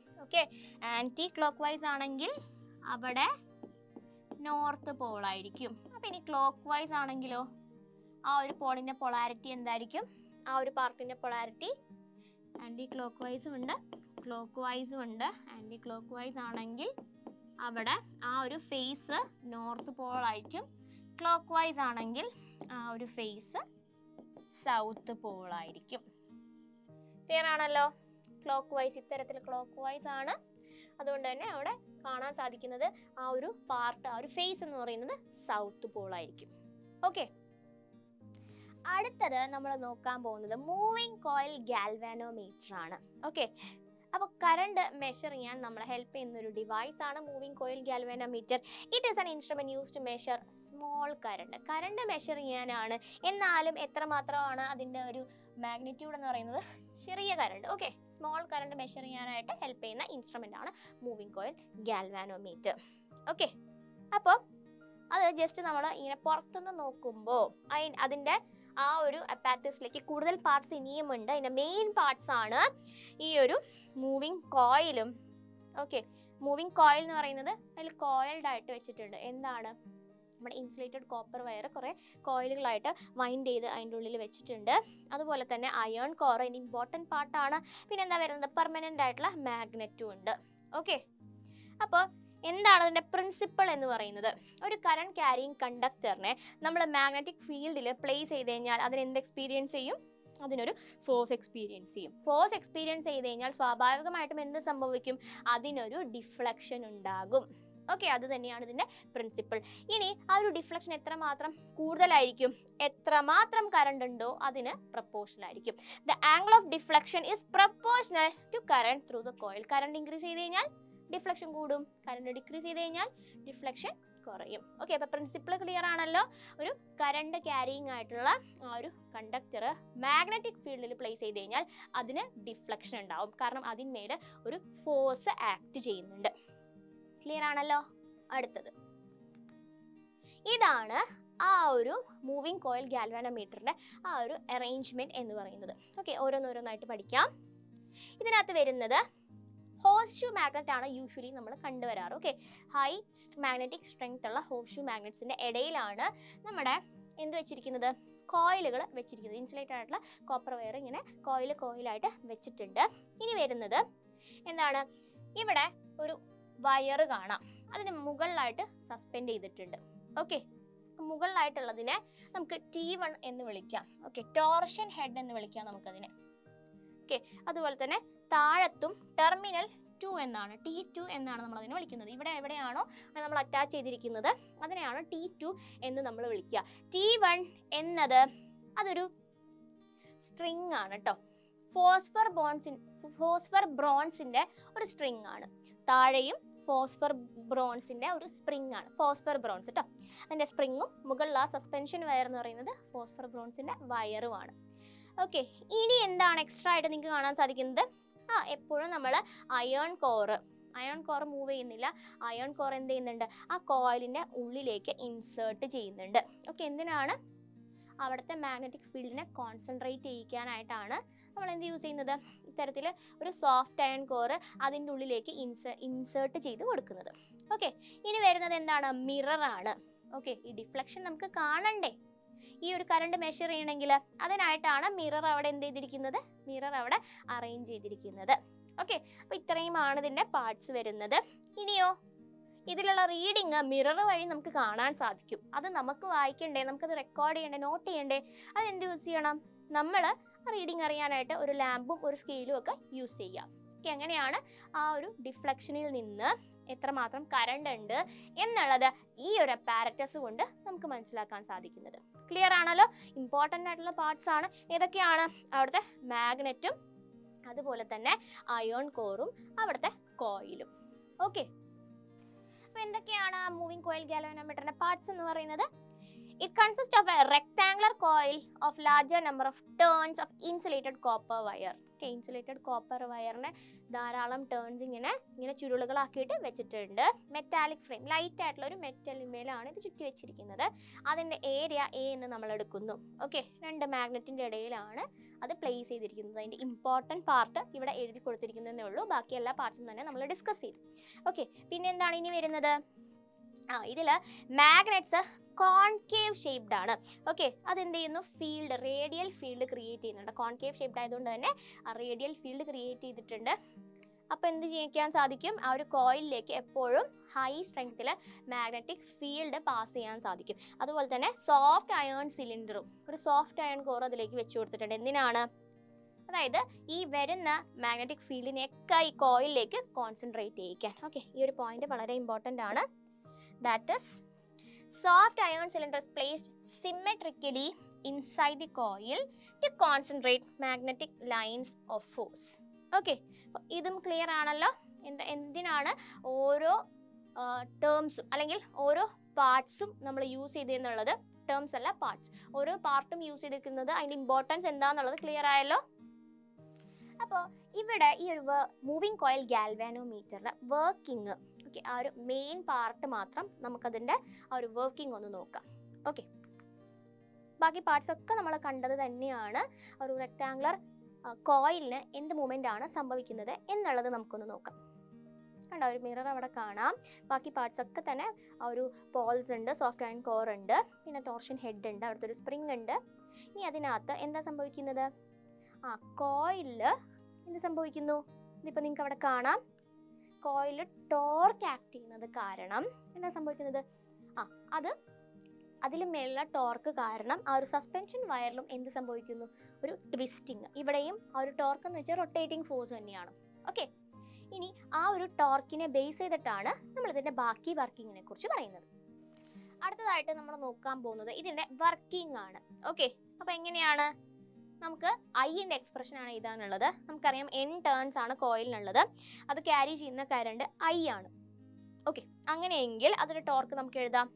ആന്റി ക്ലോക്ക് വൈസ് ആണെങ്കിൽ അവിടെ നോർത്ത് പോൾ ആയിരിക്കും. അപ്പൊ ഇനി ക്ലോക്ക് വൈസ് ആണെങ്കിലോ ആ ഒരു പോളിന്റെ പൊളാരിറ്റി എന്തായിരിക്കും, ആ ഒരു പാർട്ടിന്റെ പൊളാരിറ്റി ആന്റി ക്ലോക്ക് വൈസും ഉണ്ട് ക്ലോക്ക് വൈസും ഉണ്ട്. ആന്റി ക്ലോക്ക് വൈസ് ആണെങ്കിൽ അവിടെ ആ ഒരു ഫേസ് നോർത്ത് പോൾ ആയിരിക്കും. ക്ലോക്ക് വൈസ് ആണെങ്കിൽ ആ ഒരു ഫേസ് സൗത്ത് പോൾ ആയിരിക്കും. ക്ലിയർ ആണല്ലോ? ക്ലോക്ക് വൈസ് ഇത്തരത്തിൽ ക്ലോക്ക് വൈസ് ആണ്. അതുകൊണ്ട് തന്നെ അവിടെ കാണാൻ സാധിക്കുന്നത് ആ ഒരു പാർട്ട്, ആ ഒരു ഫേസ് എന്ന് പറയുന്നത് സൗത്ത് പോൾ ആയിരിക്കും. ഓക്കെ, അടുത്തത് നമ്മൾ നോക്കാൻ പോകുന്നത് മൂവിങ് കോയിൽ ഗാൽവാനോമീറ്റർ ആണ്. അപ്പോൾ കറണ്ട് മെഷർ ചെയ്യാൻ നമ്മളെ ഹെൽപ്പ് ചെയ്യുന്ന ഒരു ഡിവൈസ് ആണ് moving coil galvanometer. It is an instrument use to measure small current measure ചെയ്യാനാണ്. എന്നാലും എത്രമാത്രമാണ് അതിൻ്റെ ഒരു മാഗ്നിറ്റ്യൂഡ് എന്ന് പറയുന്നത്, ചെറിയ കറണ്ട്. സ്മോൾ കറണ്ട് മെഷർ ചെയ്യാനായിട്ട് ഹെൽപ്പ് ചെയ്യുന്ന ഇൻസ്ട്രുമെന്റ് ആണ് മൂവിങ് കോയിൽ ഗാൽവാനോമീറ്റർ. അപ്പോൾ അത് ജസ്റ്റ് നമ്മൾ ഇങ്ങനെ പുറത്തുനിന്ന് നോക്കുമ്പോൾ അതിൻ്റെ ആ ഒരു അപ്പാരറ്റസിലേക്ക് കൂടുതൽ പാർട്സ് ഇനിയുമുണ്ട്. അതിൻ്റെ മെയിൻ പാർട്സ് ആണ് ഈ ഒരു മൂവിങ് കോയിലും. മൂവിങ് കോയിൽ എന്ന് പറയുന്നത് അതിൽ കോയിൽഡ് ആയിട്ട് വെച്ചിട്ടുണ്ട്. എന്താണ്, നമ്മുടെ ഇൻസുലേറ്റഡ് കോപ്പർ വയർ കുറേ കോയിലുകളായിട്ട് വൈൻഡ് ചെയ്ത് അതിൻ്റെ ഉള്ളിൽ വെച്ചിട്ടുണ്ട്. അതുപോലെ തന്നെ അയേൺ കോർ അതിൻ്റെ ഇമ്പോർട്ടൻറ്റ് പാർട്ടാണ്. പിന്നെ എന്താ വരുന്നത്, പെർമനൻ്റ് ആയിട്ടുള്ള മാഗ്നറ്റും ഉണ്ട്. അപ്പോൾ എന്താണ് അതിൻ്റെ പ്രിൻസിപ്പിൾ എന്ന് പറയുന്നത്, ഒരു കറണ്ട് ക്യാരിയിങ് കണ്ടക്ടറിനെ നമ്മൾ മാഗ്നറ്റിക് ഫീൽഡിൽ പ്ലേസ് ചെയ്ത് കഴിഞ്ഞാൽ അതിന് എന്ത് എക്സ്പീരിയൻസ് ചെയ്യും, അതിനൊരു ഫോഴ്സ് എക്സ്പീരിയൻസ് ചെയ്യും. ഫോഴ്സ് എക്സ്പീരിയൻസ് ചെയ്ത് കഴിഞ്ഞാൽ സ്വാഭാവികമായിട്ടും എന്ത് സംഭവിക്കും, അതിനൊരു ഡിഫ്ലക്ഷൻ ഉണ്ടാകും. അത് തന്നെയാണ് ഇതിൻ്റെ പ്രിൻസിപ്പിൾ. ഇനി ആ ഒരു ഡിഫ്ലക്ഷൻ എത്രമാത്രം കൂടുതലായിരിക്കും, എത്രമാത്രം കറണ്ട് ഉണ്ടോ അതിന് പ്രപ്പോർഷണൽ ആയിരിക്കും. The angle of deflection is proportional to current through the coil. Current increase ചെയ്ത് കഴിഞ്ഞാൽ ഡിഫ്ലക്ഷൻ കൂടും, കറണ്ട് ഡിക്രീസ് ചെയ്ത് കഴിഞ്ഞാൽ ഡിഫ്ലക്ഷൻ കുറയും. അപ്പോൾ പ്രിൻസിപ്പിൾ ക്ലിയർ ആണല്ലോ. ഒരു കറണ്ട് ക്യാരിയിങ് ആയിട്ടുള്ള ആ ഒരു കണ്ടക്ടർ മാഗ്നറ്റിക് ഫീൽഡിൽ പ്ലേസ് ചെയ്ത് കഴിഞ്ഞാൽ അതിന് ഡിഫ്ലക്ഷൻ ഉണ്ടാവും, കാരണം അതിന്മേൽ ഒരു ഫോഴ്സ് ആക്ട് ചെയ്യുന്നുണ്ട്. ക്ലിയർ ആണല്ലോ? അടുത്തത് ഇതാണ് ആ ഒരു മൂവിങ് കോയിൽ ഗാൽവാനോമീറ്ററിന്റെ ആ ഒരു അറേഞ്ച്മെന്റ് എന്ന് പറയുന്നത്. ഓരോന്നോരോന്നായിട്ട് പഠിക്കാം. ഇതിനകത്ത് വരുന്നത് ഹോഴ്സ്ഷൂ മാഗ്നറ്റ് ആണ് യൂഷ്വലി നമ്മൾ കണ്ടുവരാറ്. ഹൈ മാഗ്നറ്റിക് സ്ട്രെങ്ത് ഉള്ള ഹോഴ്സ്ഷൂ മാഗ്നറ്റ്സിന്റെ ഇടയിലാണ് നമ്മുടെ എന്ത് വെച്ചിരിക്കുന്നത്, കോയിലുകൾ വെച്ചിരിക്കുന്നത്. ഇൻസുലേറ്റഡ് ആയിട്ടുള്ള കോപ്പർ വയർ ഇങ്ങനെ കോയിലായിട്ട് വെച്ചിട്ടുണ്ട്. ഇനി വരുന്നത് എന്താണ്, ഇവിടെ ഒരു വയർ കാണാം, അതിന് മുകളിലായിട്ട് സസ്പെൻഡ് ചെയ്തിട്ടുണ്ട്. മുകളിലായിട്ടുള്ളതിനെ നമുക്ക് T1 എന്ന് വിളിക്കാം. ടോർഷൻ ഹെഡ് എന്ന് വിളിക്കാം നമുക്കതിനെ. അതുപോലെ തന്നെ താഴത്തും ടെർമിനൽ 2 എന്നാണ്, T2 എന്നാണ് നമ്മൾ അതിനെ വിളിക്കുന്നത്. ഇവിടെ എവിടെയാണോ നമ്മൾ അറ്റാച്ച് ചെയ്തിരിക്കുന്നത് അതിനെയാണ് T2 എന്ന് നമ്മൾ വിളിക്കുക. T1 എന്നത് അതൊരു സ്ട്രിങ് ആണ് കേട്ടോ. ഫോസ്ഫർ ബ്രോൺസിന്റെ ഒരു സ്ട്രിങ് ആണ്. താഴെയും ഫോസ്ഫർ ബ്രോൺസിന്റെ ഒരു സ്പ്രിങ് ആണ്, ഫോസ്ഫർ ബ്രോൺസ് കേട്ടോ. അതിന്റെ സ്പ്രിങ്ങും മുകളിൽ ആ സസ്പെൻഷൻ വയർ എന്ന് പറയുന്നത് ഫോസ്ഫർ ബ്രോൺസിന്റെ വയറുമാണ്. ഇനി എന്താണ് എക്സ്ട്രാ ആയിട്ട് നിങ്ങൾക്ക് കാണാൻ സാധിക്കുന്നത്, എപ്പോഴും നമ്മൾ അയേൺ കോർ മൂവ് ചെയ്യുന്നില്ല. അയേൺ കോർ എന്ത് ചെയ്യുന്നുണ്ട്, ആ കോയിലിന്റെ ഉള്ളിലേക്ക് ഇൻസേർട്ട് ചെയ്യുന്നുണ്ട്. എന്തിനാണ്, അവിടുത്തെ മാഗ്നറ്റിക് ഫീൽഡിനെ കോൺസെൻട്രേറ്റ് ചെയ്യിക്കാനായിട്ടാണ് നമ്മൾ എന്ത് യൂസ് ചെയ്യുന്നത്, ഇത്തരത്തിൽ ഒരു സോഫ്റ്റ് അയൺ കോർ അതിൻ്റെ ഉള്ളിലേക്ക് ഇൻസേർട്ട് ചെയ്ത് കൊടുക്കുന്നത്. ഇനി വരുന്നത് എന്താണ്, മിറർ ആണ്. ഈ ഡിഫ്ലക്ഷൻ നമുക്ക് കാണണ്ടേ, ഈ ഒരു കറണ്ട് മെഷർ ചെയ്യണമെങ്കിൽ, അതിനായിട്ടാണ് മിറർ അവിടെ എന്ത് ചെയ്തിരിക്കുന്നത്, മിറർ അവിടെ അറേഞ്ച് ചെയ്തിരിക്കുന്നത്. അപ്പോൾ ഇത്രയുമാണ് ഇതിൻ്റെ പാർട്സ് വരുന്നത്. ഇനിയോ ഇതിലുള്ള റീഡിങ് മിറർ വഴി നമുക്ക് കാണാൻ സാധിക്കും. അത് നമുക്ക് വായിക്കണ്ടേ, നമുക്കത് റെക്കോർഡ് ചെയ്യണ്ടേ, നോട്ട് ചെയ്യണ്ടേ, അതെന്ത് യൂസ് ചെയ്യണം, നമ്മൾ റീഡിങ് അറിയാനായിട്ട് ഒരു ലാമ്പും ഒരു സ്കെയിലും ഒക്കെ യൂസ് ചെയ്യാം. എങ്ങനെയാണ് ആ ഒരു ഡിഫ്ലക്ഷനിൽ നിന്ന് എത്രമാത്രം കറണ്ട് ഉണ്ട് എന്നുള്ളത് ഈ ഒരു അപ്പാരറ്റസ് കൊണ്ട് നമുക്ക് മനസ്സിലാക്കാൻ സാധിക്കുന്നത്. ക്ലിയർ ആണല്ലോ? ഇമ്പോർട്ടൻ്റ് ആയിട്ടുള്ള പാർട്സ് ആണ്. ഏതൊക്കെയാണ്, അവിടുത്തെ മാഗ്നറ്റും അതുപോലെ തന്നെ അയോൺ കോറും അവിടുത്തെ കോയിലും. ഓക്കെ, അപ്പൊ എന്തൊക്കെയാണ് മൂവിംഗ് കോയിൽ ഗാൽവാനോമീറ്ററിന്റെ പാർട്സ് എന്ന് പറയുന്നത്? It consists of a rectangular coil of larger number of turns of insulated copper wire. Okay, insulated copper wire-നെ ധാരാളം ടേൺസ് ഇങ്ങനെ ചുരുളുകളാക്കിയിട്ട് വെച്ചിട്ടുണ്ട്. മെറ്റാലിക് ഫ്രെയിം, ലൈറ്റ് ആയിട്ടുള്ള ഒരു മെറ്റലിന്മേലാണ് ഇത് ചുറ്റി വെച്ചിരിക്കുന്നത്. അതിൻ്റെ ഏരിയ എ എന്ന് നമ്മൾ എടുക്കുന്നു. ഓക്കെ, 2 മാഗ്നറ്റിൻ്റെ ഇടയിലാണ് അത് പ്ലേസ് ചെയ്തിരിക്കുന്നത്. അതിൻ്റെ ഇമ്പോർട്ടൻറ്റ് പാർട്ട് ഇവിടെ എഴുതി കൊടുത്തിരിക്കുന്നതേ ഉള്ളൂ. ബാക്കി എല്ലാ പാർട്സും തന്നെ നമ്മൾ ഡിസ്കസ് ചെയ്തു. ഓക്കെ, പിന്നെ എന്താണ് ഇനി വരുന്നത്? ഇതിൽ മാഗ്നറ്റ്സ് കോൺകേവ് ഷേപ്ഡ് ആണ്. ഓക്കെ, അതെന്ത് ചെയ്യുന്നു? ഫീൽഡ്, റേഡിയൽ ഫീൽഡ് ക്രിയേറ്റ് ചെയ്യുന്നുണ്ട്. കോൺകേവ് ഷേപ്ഡ് ആയതുകൊണ്ട് തന്നെ ആ റേഡിയൽ ഫീൽഡ് ക്രിയേറ്റ് ചെയ്തിട്ടുണ്ട്. അപ്പോൾ എന്ത് ചെയ്യാൻ സാധിക്കും? ആ ഒരു കോയിലിലേക്ക് എപ്പോഴും ഹൈ സ്ട്രെങ്ത്തിൽ മാഗ്നറ്റിക് ഫീൽഡ് പാസ് ചെയ്യാൻ സാധിക്കും. അതുപോലെ തന്നെ സോഫ്റ്റ് അയൺ സിലിണ്ടറും ഒരു സോഫ്റ്റ് അയൺ കോർ അതിലേക്ക് വെച്ച് കൊടുത്തിട്ടുണ്ട്. എന്തിനാണ്? അതായത് ഈ വരുന്ന മാഗ്നറ്റിക് ഫീൽഡിനെയൊക്കെ ഈ കോയിലിലേക്ക് കോൺസെൻട്രേറ്റ് ചെയ്യിക്കാൻ. ഓക്കെ, ഈ ഒരു പോയിന്റ് വളരെ ഇമ്പോർട്ടൻ്റ് ആണ്. That is soft iron cylinder is placed symmetrically inside the coil to concentrate magnetic lines of force. Okay, ഇതും ക്ലിയർ ആണല്ലോ. എന്തിനാണ് ഓരോ ടേംസും അല്ലെങ്കിൽ ഓരോ പാർട്സും നമ്മൾ യൂസ് ചെയ്തെന്നുള്ളത്? ടേംസ് അല്ല, പാർട്സ്. ഓരോ പാർട്ടും യൂസ് ചെയ്തിരിക്കുന്നത് അതിൻ്റെ ഇമ്പോർട്ടൻസ് എന്താണെന്നുള്ളത് ക്ലിയർ ആയല്ലോ. അപ്പോൾ ഇവിടെ ഈ ഒരു മൂവിംഗ് കോയിൽ ഗാൽവാനോമീറ്ററിന്റെ വർക്കിംഗ്, ഓക്കെ, ആ ഒരു മെയിൻ പാർട്ട് മാത്രം നമുക്കതിൻ്റെ ആ ഒരു വർക്കിംഗ് ഒന്ന് നോക്കാം. ഓക്കെ, ബാക്കി പാർട്സ് ഒക്കെ നമ്മൾ കണ്ടത് തന്നെയാണ്. ഒരു റെക്ടാങ്കുലർ കോയിലിന് എന്ത് മൂവ്മെൻ്റ് ആണ് സംഭവിക്കുന്നത് എന്നുള്ളത് നമുക്കൊന്ന് നോക്കാം. കണ്ടോ, ഒരു മിറർ അവിടെ കാണാം. ബാക്കി പാർട്സ് ഒക്കെ തന്നെ ആ ഒരു പോൾസ് ഉണ്ട്, സോഫ്റ്റ് അയൺ കോർ ഉണ്ട്, പിന്നെ ടോർഷൻ ഹെഡ് ഉണ്ട്, അവിടുത്തെ ഒരു സ്പ്രിംഗ് ഉണ്ട്. ഇനി അതിനകത്ത് എന്താ സംഭവിക്കുന്നത്? കോയിലിൽ എന്ത് സംഭവിക്കുന്നു? ഇതിപ്പോൾ നിങ്ങൾക്ക് അവിടെ കാണാം. കോയിൽ ടോർക്ക് ആക്ട് ചെയ്യുന്നത് കാരണം എന്താ സംഭവിക്കുന്നത്? അതിൽ മേലുള്ള ടോർക്ക് കാരണം ആ ഒരു സസ്പെൻഷൻ വയറിലും എന്ത് സംഭവിക്കുന്നു? ഒരു ട്വിസ്റ്റിങ്. ഇവിടെയും ആ ഒരു ടോർക്ക് എന്ന് വെച്ചാൽ റൊട്ടേറ്റിംഗ് ഫോഴ്സ് തന്നെയാണ്. ഓക്കെ, ഇനി ആ ഒരു ടോർക്കിനെ ബേസ് ചെയ്തിട്ടാണ് നമ്മൾ ഇതിന്റെ ബാക്കി വർക്കിങ്ങിനെ കുറിച്ച് പറയുന്നത്. അടുത്തതായിട്ട് നമ്മൾ നോക്കാൻ പോകുന്നത് ഇതിന്റെ വർക്കിംഗ് ആണ്. ഓക്കെ, അപ്പൊ എങ്ങനെയാണ്? നമുക്ക് ഐൻ്റെ എക്സ്പ്രഷൻ ആണ് എഴുതാനുള്ളത്. നമുക്കറിയാം N ടേൺസ് ആണ് കോയിലിനുള്ളത്. അത് ക്യാരി ചെയ്യുന്ന കറണ്ട് I ആണ്. ഓക്കെ, അങ്ങനെയെങ്കിൽ അതിന്റെ ടോർക്ക് നമുക്ക് എഴുതാം.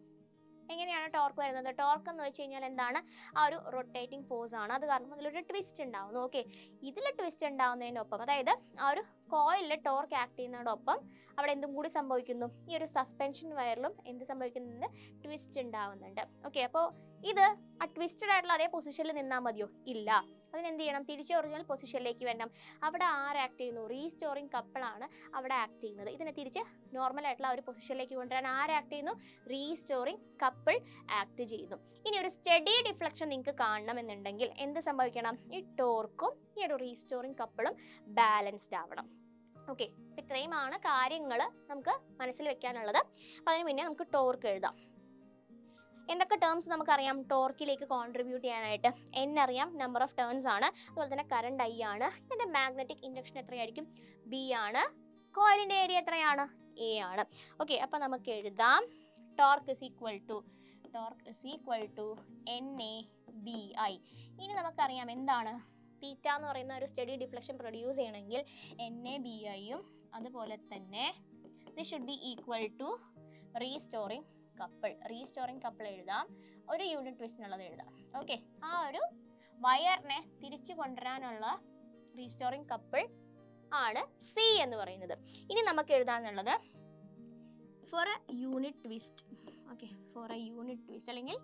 എങ്ങനെയാണ് ടോർക്ക് വരുന്നത്? ടോർക്ക് എന്ന് വെച്ച് കഴിഞ്ഞാൽ എന്താണ്? ആ ഒരു റൊട്ടേറ്റിംഗ് ഫോഴ്സ് ആണ്. അത് കാരണം അതിലൊരു ട്വിസ്റ്റ് ഉണ്ടാവുന്നു. ഓക്കെ, ഇതിൽ ട്വിസ്റ്റ് ഉണ്ടാവുന്നതിനൊപ്പം, അതായത് ആ ഒരു കോയിലിൽ ടോർക്ക് ആക്ട് ചെയ്യുന്നതോടൊപ്പം അവിടെ എന്തും കൂടി സംഭവിക്കുന്നു? ഈ ഒരു സസ്പെൻഷൻ വയറിലും എന്ത് സംഭവിക്കുന്നുണ്ട്? ട്വിസ്റ്റ് ഉണ്ടാവുന്നുണ്ട്. ഓക്കെ, അപ്പോൾ ഇത് ആ ട്വിസ്റ്റഡ് ആയിട്ടുള്ള അതേ പൊസിഷനിൽ നിന്നാൽ മതിയോ? ഇല്ല. അതിനെന്ത് ചെയ്യണം? തിരിച്ച് ഒറിജിനൽ പൊസിഷനിലേക്ക് വരണം. അവിടെ ആര് ആക്ട് ചെയ്യുന്നു? റീസ്റ്റോറിംഗ് കപ്പിളാണ് അവിടെ ആക്ട് ചെയ്യുന്നത്. ഇതിനെ തിരിച്ച് നോർമൽ ആയിട്ടുള്ള ഒരു പൊസിഷനിലേക്ക് കൊണ്ടുവരാൻ ആര് ആക്ട് ചെയ്യുന്നു? റീസ്റ്റോറിംഗ് കപ്പിൾ ആക്ട് ചെയ്യുന്നു. ഇനി ഒരു സ്റ്റഡി ഡിഫ്ലക്ഷൻ നിങ്ങൾക്ക് കാണണമെന്നുണ്ടെങ്കിൽ എന്ത് സംഭവിക്കണം? ഈ ടോർക്കും ഈ ഒരു റീസ്റ്റോറിംഗ് കപ്പിളും ബാലൻസ്ഡ് ആവണം. ഓക്കെ, ഇത്രയുമാണ് കാര്യങ്ങൾ നമുക്ക് മനസ്സിൽ വെക്കാനുള്ളത്. അപ്പം അതിന് മുന്നേ നമുക്ക് ടോർക്ക് എഴുതാം. എന്തൊക്കെ ടേംസ് നമുക്കറിയാം ടോർക്കിലേക്ക് കോൺട്രിബ്യൂട്ട് ചെയ്യാനായിട്ട്? N അറിയാം, നമ്പർ ഓഫ് ടേൺസ് ആണ്. അതുപോലെ തന്നെ കറണ്ട് I ആണ്. ഇതിന്റെ മാഗ്നറ്റിക് ഇൻഡക്ഷൻ എത്രയായിരിക്കും? B ആണ്. കോയിലിന്റെ ഏരിയ എത്രയാണ്? A ആണ്. ഓക്കെ, അപ്പം നമുക്ക് എഴുതാം torque is equal to NABI. ഇനി നമുക്കറിയാം എന്താണ് തീറ്റ എന്ന് പറയുന്ന ഒരു സ്റ്റഡി ഡിഫ്ലക്ഷൻ പ്രൊഡ്യൂസ് ചെയ്യണമെങ്കിൽ NABIയും അതുപോലെ തന്നെ this should be equal to restoring couple എഴുതാം. ഒരു യൂണിറ്റ് ട്വിസ്റ്റിനുള്ളത് എഴുതാം. ഓക്കെ, ആ ഒരു വയറിനെ തിരിച്ചു കൊണ്ടുവരാനുള്ള റീസ്റ്റോറിംഗ് കപ്പിൾ ആണ് C എന്ന് പറയുന്നത്. ഇനി നമുക്ക് എഴുതാനുള്ളത് for a unit twist. Okay, for a unit twist അല്ലെങ്കിൽ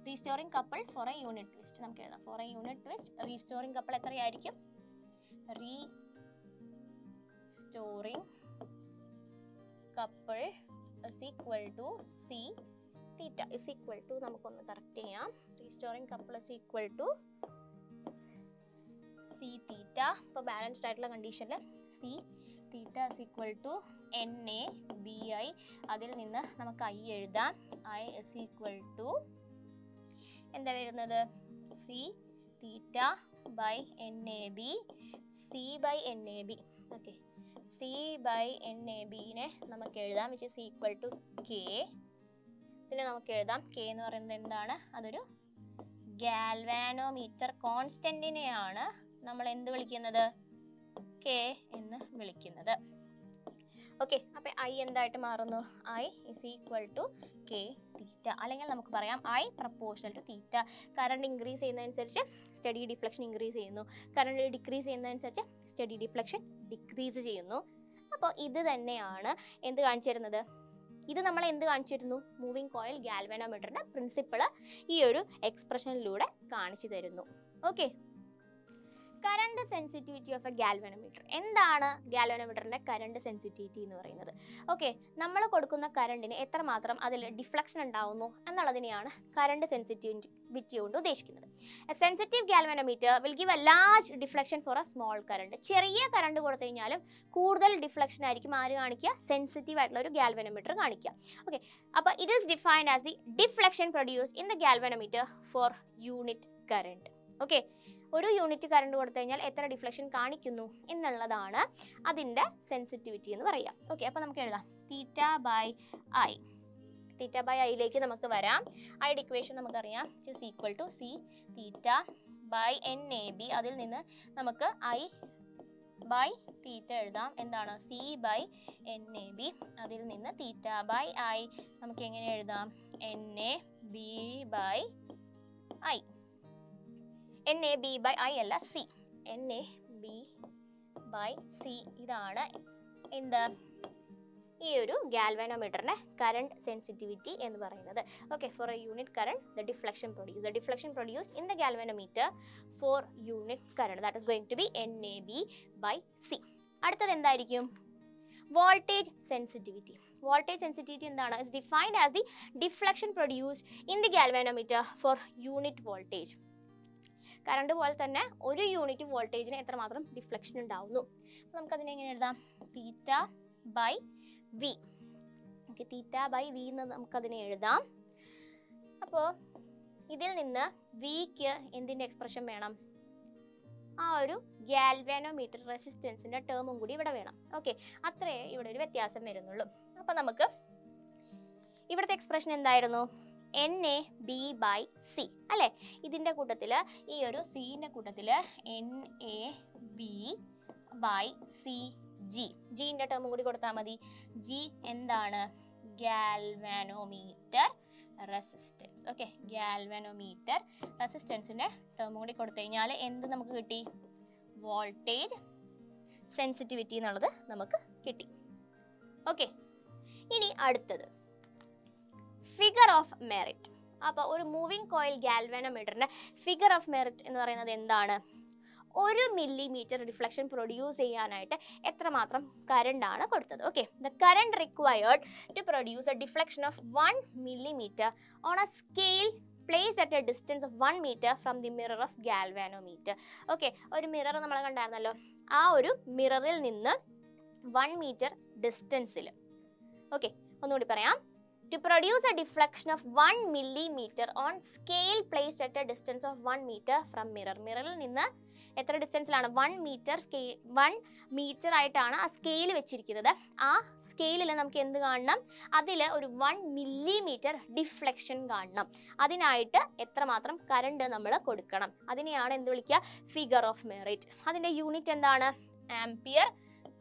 restoring couple for a unit twist നമുക്ക് എഴുതാം. For a unit twist restoring couple എത്രയായിരിക്കും? Restoring couple is equal to C theta is equal to നമുക്കൊന്ന് correct ചെയ്യാം. Restoring couple is equal to C theta. ഇപ്പോൾ balanced ആയിട്ടുള്ള കണ്ടീഷനിൽ C theta is equal to NABI. അതിൽ നിന്ന് നമുക്ക് I എഴുതാം. I is equal to എന്താ വരുന്നത്? C theta by NAB. C by NAB. Okay, C by NABനെ നമുക്ക് എഴുതാം which is equal to K. പിന്നെ നമുക്ക് എഴുതാം K എന്ന് പറയുന്നത് എന്താണ്? അതൊരു ഗാൽവാനോമീറ്റർ കോൺസ്റ്റന്റിനെയാണ് നമ്മൾ എന്ത് വിളിക്കുന്നത്? കെ എന്ന് വിളിക്കുന്നത്. ഓക്കെ, അപ്പൊ ഐ എന്തായിട്ട് മാറുന്നു? I is equal to K theta, അല്ലെങ്കിൽ നമുക്ക് പറയാം I proportional to theta. Current increase ചെയ്യുന്നതനുസരിച്ച് സ്റ്റഡി ഡിഫ്ലക്ഷൻ ഇൻക്രീസ് ചെയ്യുന്നു, കറണ്ട് ഡിക്രീസ് ചെയ്യുന്നതനുസരിച്ച് സ്റ്റഡി ഡിഫ്ലക്ഷൻ ഡിക്രീസ് ചെയ്യുന്നു. അപ്പോൾ ഇത് തന്നെയാണ് എന്ത് കാണിച്ചു തരുന്നത്? ഇത് നമ്മൾ എന്ത് കാണിച്ചിരുന്നു? മൂവിങ് കോയിൽ ഗാൽവാനോമീറ്ററിന്റെ പ്രിൻസിപ്പിൾ ഈ ഒരു എക്സ്പ്രഷനിലൂടെ കാണിച്ചു തരുന്നു. Okay, current sensitivity of A galvanometer. എന്താണ് ഗാൽവാനോമീറ്ററിന്റെ കറണ്ട് സെൻസിറ്റിവിറ്റി എന്ന് പറയുന്നത്? ഓക്കെ, നമ്മൾ കൊടുക്കുന്ന കറണ്ടിന് എത്രമാത്രം അതിൽ ഡിഫ്ലക്ഷൻ ഉണ്ടാവുന്നു എന്നുള്ളതിനെയാണ് കറണ്ട് സെൻസിറ്റിവിറ്റി കൊണ്ട് ഉദ്ദേശിക്കുന്നത്. A sensitive galvanometer will give a large deflection for a small current. ചെറിയ കറണ്ട് കൊടുത്തു കഴിഞ്ഞാലും കൂടുതൽ ഡിഫ്ലക്ഷൻ ആയിരിക്കും ആര് കാണിക്കുക? സെൻസിറ്റീവ് ആയിട്ടുള്ള ഒരു ഗാൽവാനോമീറ്റർ കാണിക്കുക. ഓക്കെ, അപ്പോൾ it is defined as the deflection produced in the galvanometer for unit current. Okay, ഒരു യൂണിറ്റ് കറണ്ട് കൊടുത്തു കഴിഞ്ഞാൽ എത്ര ഡിഫ്ലക്ഷൻ കാണിക്കുന്നു എന്നുള്ളതാണ് അതിൻ്റെ സെൻസിറ്റിവിറ്റി എന്ന് പറയുക. ഓക്കെ, അപ്പോൾ നമുക്ക് എഴുതാം theta by I. Theta by ഐയിലേക്ക് നമുക്ക് വരാം. ഐയുടെ ഇക്വേഷൻ നമുക്കറിയാം, is equal to C theta by N A B. അതിൽ നിന്ന് നമുക്ക് ഐ ബൈ തീറ്റ എഴുതാം. എന്താണ്? C by N A B. അതിൽ നിന്ന് തീറ്റ ബൈ ഐ നമുക്ക് എങ്ങനെ എഴുതാം? N A B by I. N A B by I അല്ല, C. N A B by C. ഇതാണ് എന്ത്? ഈ ഒരു ഗാൽവാനോമീറ്ററിന്റെ കറണ്ട് സെൻസിറ്റിവിറ്റി എന്ന് പറയുന്നത്. Okay, for a unit current the deflection produced in the galvanometer for unit current that is going to be N A B by C. അടുത്തത് എന്തായിരിക്കും? Voltage sensitivity. Voltage sensitivity എന്താണ്? Is defined as the deflection produced in the galvanometer for unit voltage. Current പോലെ തന്നെ ഒരു unit വോൾട്ടേജിന് എത്രമാത്രം deflection ഉണ്ടാവുന്നു. നമുക്കതിനെ എങ്ങനെ എഴുതാം? Theta by V. Okay, theta by V എന്ന് നമുക്കതിനെ എഴുതാം. അപ്പോൾ ഇതിൽ നിന്ന് വിക്ക് എന്തിൻ്റെ എക്സ്പ്രഷൻ വേണം? ആ ഒരു ഗാൽവാനോമീറ്റർ റെസിസ്റ്റൻസിൻ്റെ ടേമും കൂടി ഇവിടെ വേണം. ഓക്കെ, അത്രയേ ഇവിടെ ഒരു വ്യത്യാസം വരുന്നുള്ളൂ. അപ്പോൾ നമുക്ക് ഇവിടുത്തെ എക്സ്പ്രഷൻ എന്തായിരുന്നു? N A B by C അല്ലേ? ഇതിൻ്റെ കൂട്ടത്തിൽ ഈ ഒരു സിൻ്റെ കൂട്ടത്തിൽ N A B by C G. ജിൻ്റെ ടേമും കൂടി കൊടുത്താൽ മതി. ജി എന്താണ്? Galvanometer resistance. ഓക്കെ, ഗാൽവാനോമീറ്റർ റെസിസ്റ്റൻസിൻ്റെ ടേമും കൂടി കൊടുത്തു കഴിഞ്ഞാൽ എന്ത് നമുക്ക് കിട്ടി? വോൾട്ടേജ് സെൻസിറ്റിവിറ്റി എന്നുള്ളത് നമുക്ക് കിട്ടി. ഓക്കെ, ഇനി അടുത്തത് ഫിഗർ ഓഫ് മെറിറ്റ്. അപ്പോൾ ഒരു മൂവിങ് കോയിൽ ഗാൽവാനോമീറ്ററിന്റെ ഫിഗർ ഓഫ് മെറിറ്റ് എന്ന് പറയുന്നത് എന്താണ്? 1 മില്ലിമീറ്റർ റിഫ്ലക്ഷൻ പ്രൊഡ്യൂസ് ചെയ്യാനായിട്ട് എത്രമാത്രം കറണ്ട് ആണ് കൊടുത്തത്? Okay, the current required to produce a deflection of 1 millimeter on a scale placed at a distance of 1 meter from the mirror of galvanometer. Okay, ഒരു mirror നമ്മൾ കണ്ടായിരുന്നല്ലോ. ആ ഒരു മിററിൽ നിന്ന് 1 meter ഡിസ്റ്റൻസിൽ. ഓക്കെ, ഒന്നുകൂടി പറയാം. To produce a deflection of 1 millimeter on scale placed at a distance of 1 meter from mirror. മിററിൽ നിന്ന് എത്ര ഡിസ്റ്റൻസിലാണ്? 1 metre ആയിട്ടാണ് ആ സ്കെയിൽ വെച്ചിരിക്കുന്നത്. ആ സ്കെയിലിൽ നമുക്ക് എന്ത് കാണണം? അതിൽ ഒരു 1 millimeter ഡിഫ്ലക്ഷൻ കാണണം. അതിനായിട്ട് എത്രമാത്രം കറണ്ട് നമ്മൾ കൊടുക്കണം? അതിനെയാണ് എന്ത് വിളിക്കുക? Figure of merit. അതിൻ്റെ യൂണിറ്റ് എന്താണ്? Ampere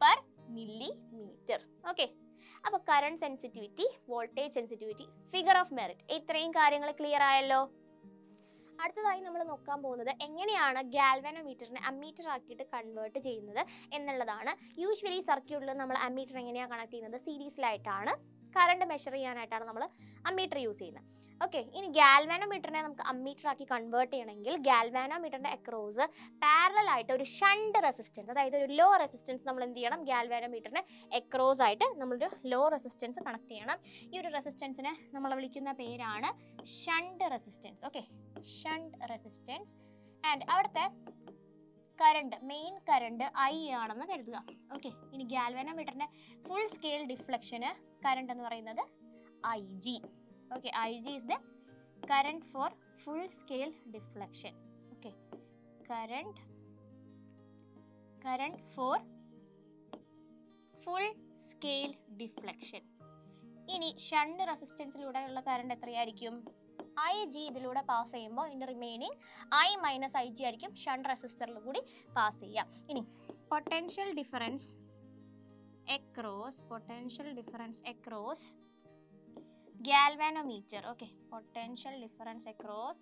per millimetre. ഓക്കെ, അപ്പോൾ current sensitivity, voltage sensitivity, figure of merit, ഇത്രയും കാര്യങ്ങൾ ക്ലിയർ ആയല്ലോ. അടുത്തതായി നമ്മൾ നോക്കാൻ പോകുന്നത് എങ്ങനെയാണ് ഗാൽവാനോമീറ്ററിനെ അമ്മീറ്റർ ആക്കിയിട്ട് കൺവേർട്ട് ചെയ്യുന്നത് എന്നുള്ളതാണ്. യൂഷ്വലി സർക്യൂട്ടിൽ നമ്മൾ അമ്മീറ്റർ എങ്ങനെയാണ് കണക്ട് ചെയ്യുന്നത്? സീരീസിലായിട്ടാണ്. കറണ്ട് മെഷർ ചെയ്യാനായിട്ടാണ് നമ്മൾ അമ്മീറ്റർ യൂസ് ചെയ്യുന്നത്. ഓക്കെ, ഇനി ഗാൽവാനോമീറ്ററിനെ നമുക്ക് അമ്മീറ്റർ ആക്കി കൺവേർട്ട് ചെയ്യണമെങ്കിൽ ഗാൽവാനോമീറ്ററിന്റെ അക്രോസ് പാരലൽ ആയിട്ട് ഒരു ഷണ്ട് റെസിസ്റ്റൻസ്, അതായത് ഒരു ലോ റെസിസ്റ്റൻസ് നമ്മൾ എന്ത് ചെയ്യണം? ഗാൽവാനോമീറ്ററിന്റെ അക്രോസ് ആയിട്ട് നമ്മളൊരു ലോ റെസിസ്റ്റൻസ് കണക്ട് ചെയ്യണം. ഈ ഒരു റെസിസ്റ്റൻസിനെ നമ്മൾ വിളിക്കുന്ന പേരാണ് shunt resistance. Okay, shunt resistance. And അവിടുത്തെ കറണ്ട്, മെയിൻ കറണ്ട് ഐ ആണെന്ന് കരുതുക. ഓക്കെ, ഇനി ഗാൽവാനോമീറ്ററിന്റെ ഫുൾ സ്കെയിൽ ഡിഫ്ലക്ഷന് കറണ്ട് എന്ന് പറയുന്നത് I G. Okay, I G is the current for full scale deflection. Okay, current for full scale deflection. ഇനി shunt റെസിസ്റ്റൻസിലൂടെയുള്ള കറണ്ട് എത്രയായിരിക്കും? ഐ ജി ഇതിലൂടെ പാസ് ചെയ്യുമ്പോൾ ഇതിൻ്റെ remaining I minus I G ആയിരിക്കും ഷണ്ട് റെസിസ്റ്ററിൽ കൂടി പാസ് ചെയ്യുക. ഇനി potential difference across galvanometer. Okay, potential difference across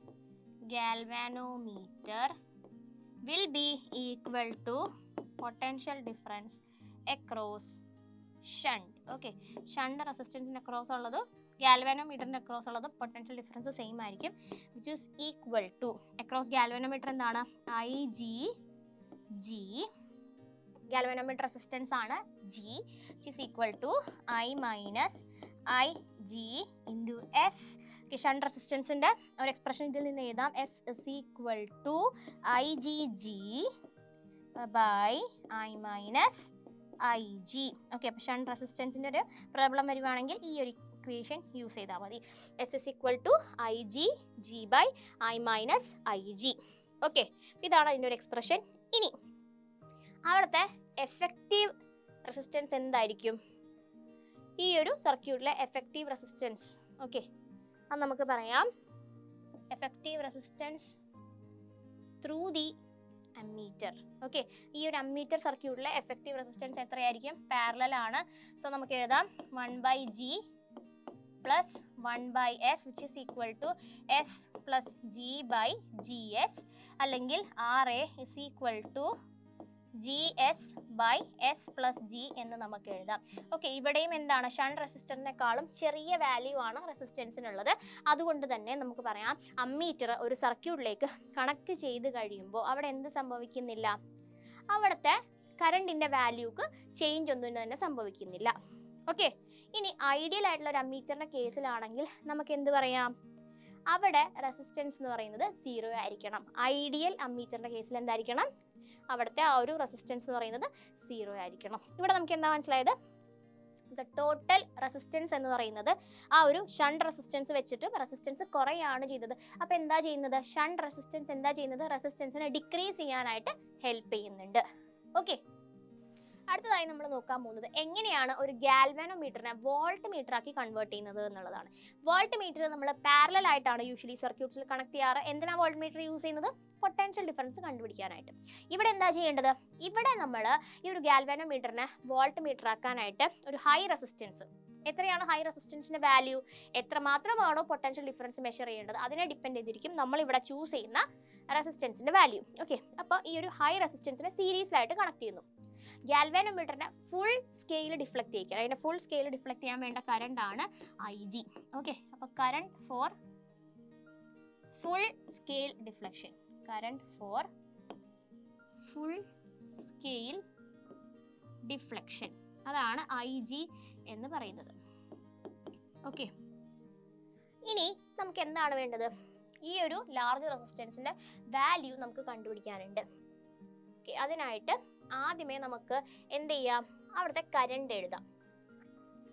galvanometer will be equal to potential difference across shunt. Okay, shunt resistance across ഉള്ളത് ഗാൽവാനോമീറ്ററിന്റെ അക്രോസ് ഉള്ളത് പൊട്ടൻഷ്യൽ ഡിഫറൻസ് സെയിം ആയിരിക്കും, which is equal to across galvanometer എന്താണ് I G G, galvanometer resistance ആണ് G, which is equal to I minus I G into S. Shunt റെസിസ്റ്റൻസിന്റെ ഒരു expression ഇതിൽ നിന്ന് എഴുതാം, S is equal to I G G by I minus I G. Okay, അപ്പോൾ shunt റെസിസ്റ്റൻസിൻ്റെ ഒരു problem വരുവാണെങ്കിൽ ഈ ഒരു ഇക്വേഷൻ യൂസ് ചെയ്താൽ മതി. S is equal to I G G by I minus I G. Okay, ഇതാണ് അതിൻ്റെ ഒരു എക്സ്പ്രഷൻ. ഇനി അവിടുത്തെ എഫക്റ്റീവ് റെസിസ്റ്റൻസ് എന്തായിരിക്കും? ഈ ഒരു സർക്യൂട്ടിലെ എഫക്റ്റീവ് റെസിസ്റ്റൻസ്, ഓക്കെ, അത് നമുക്ക് പറയാം. Effective resistance through the ammeter. Okay, ഈ ഒരു അമ്മീറ്റർ സർക്യൂട്ടിലെ എഫക്റ്റീവ് റെസിസ്റ്റൻസ് എത്രയായിരിക്കും? പാരലൽ ആണ്. സോ നമുക്ക് എഴുതാം 1/G plus 1/S which is equal to S plus G by GS, അല്ലെങ്കിൽ RA is equal to GS by S plus G എന്ന് നമുക്ക് എഴുതാം. ഓക്കെ, ഇവിടെയും എന്താണ്, ഷണ്ട് റെസിസ്റ്ററിനേക്കാളും ചെറിയ വാല്യൂ ആണ് റെസിസ്റ്റൻസിനുള്ളത്. അതുകൊണ്ട് തന്നെ നമുക്ക് പറയാം അമ്മീറ്റർ ഒരു സർക്യൂട്ടിലേക്ക് കണക്ട് ചെയ്ത് കഴിയുമ്പോൾ അവിടെ എന്ത് സംഭവിക്കുന്നില്ല? അവിടുത്തെ കറണ്ടിന്റെ വാല്യൂക്ക് ചേഞ്ച് ഒന്നും തന്നെ സംഭവിക്കുന്നില്ല. ഓക്കെ, ഇനി ഐഡിയൽ ആയിട്ടുള്ള ഒരു അമ്മീറ്ററിന്റെ കേസിലാണെങ്കിൽ നമുക്ക് എന്ത് പറയാം? അവിടെ റെസിസ്റ്റൻസ് എന്ന് പറയുന്നത് 0 ആയിരിക്കണം. ഐഡിയൽ അമ്മീറ്ററിന്റെ കേസിൽ എന്തായിരിക്കണം? അവിടുത്തെ ആ ഒരു റെസിസ്റ്റൻസ് എന്ന് പറയുന്നത് 0 ആയിരിക്കണം. ഇവിടെ നമുക്ക് എന്താ മനസ്സിലായത്? ദ ടോട്ടൽ റെസിസ്റ്റൻസ് എന്ന് പറയുന്നത് ആ ഒരു ഷണ്ട് റെസിസ്റ്റൻസ് വെച്ചിട്ട് റെസിസ്റ്റൻസ് കുറയാണ് ചെയ്തത്. അപ്പോൾ എന്താ ചെയ്യുന്നത്? ഷണ്ട് റെസിസ്റ്റൻസ് എന്താ ചെയ്യുന്നത്? റെസിസ്റ്റൻസിനെ ഡിക്രീസ് ചെയ്യാനായിട്ട് ഹെൽപ്പ് ചെയ്യുന്നുണ്ട്. ഓക്കെ, അടുത്തതായി നമ്മൾ നോക്കാൻ പോകുന്നത് എങ്ങനെയാണ് ഒരു ഗാൽവാനോമീറ്ററിനെ വോൾട്ട് മീറ്റർ ആക്കി കൺവേർട്ട് ചെയ്യുന്നത് എന്നുള്ളതാണ്. വോൾട്ട് മീറ്റർ നമ്മൾ പാരലൽ ആയിട്ടാണ് യൂഷ്വലി സർക്യൂട്ട്സിൽ കണക്ട് ചെയ്യാറ്. എന്തിനാണ് വോൾട്ട് മീറ്റർ യൂസ് ചെയ്യുന്നത്? പൊട്ടൻഷ്യൽ ഡിഫറൻസ് കണ്ടുപിടിക്കാനായിട്ട്. ഇവിടെ എന്താ ചെയ്യേണ്ടത്? ഇവിടെ നമ്മൾ ഈ ഒരു ഗാൽവാനോമീറ്ററിനെ വോൾട്ട് മീറ്റർ ആക്കാനായിട്ട് ഒരു ഹൈ റെസിസ്റ്റൻസ്, എത്രയാണ് ഹൈ റെസിസ്റ്റൻസിന്റെ വാല്യൂ, എത്രമാത്രമാണോ പൊട്ടൻഷ്യൽ ഡിഫറൻസ് മെഷർ ചെയ്യേണ്ടത് അതിനെ ഡിപ്പെൻഡ് ചെയ്തിരിക്കും നമ്മൾ ഇവിടെ ചൂസ് ചെയ്യുന്ന റെസിസ്റ്റൻസിന്റെ വാല്യൂ. ഓക്കെ, അപ്പോൾ ഈ ഒരു ഹൈ റെസിസ്റ്റൻസിനെ സീരീസിലായിട്ട് കണക്ട് ചെയ്യുന്നു. ഗാൽവാനോമീറ്ററിനെ ഫുൾ സ്കെയിൽ ഡിഫ്ലക്ട് ചെയ്യിക്കുക. അതിന്റെ ഫുൾ സ്കെയിൽ ഡിഫ്ലക്ട് ചെയ്യാൻ വേണ്ട കറണ്ട് ആണ് ഐ ജി. ഓക്കെ, അപ്പോൾ current for full scale deflection, current for full scale deflection, അതാണ് ഐ ജി എന്ന് പറയുന്നത്. ഓക്കെ, ഇനി നമുക്ക് എന്താണ് വേണ്ടത്? ഈ ഒരു ലാർജ് റെസിസ്റ്റൻസിന്റെ വാല്യൂ നമുക്ക് കണ്ടുപിടിക്കാനുണ്ട്. ഓക്കെ, അതിനായിട്ട് ആദ്യമേ നമുക്ക് എന്ത് ചെയ്യാം? അവിടുത്തെ കറണ്ട് എഴുതാം.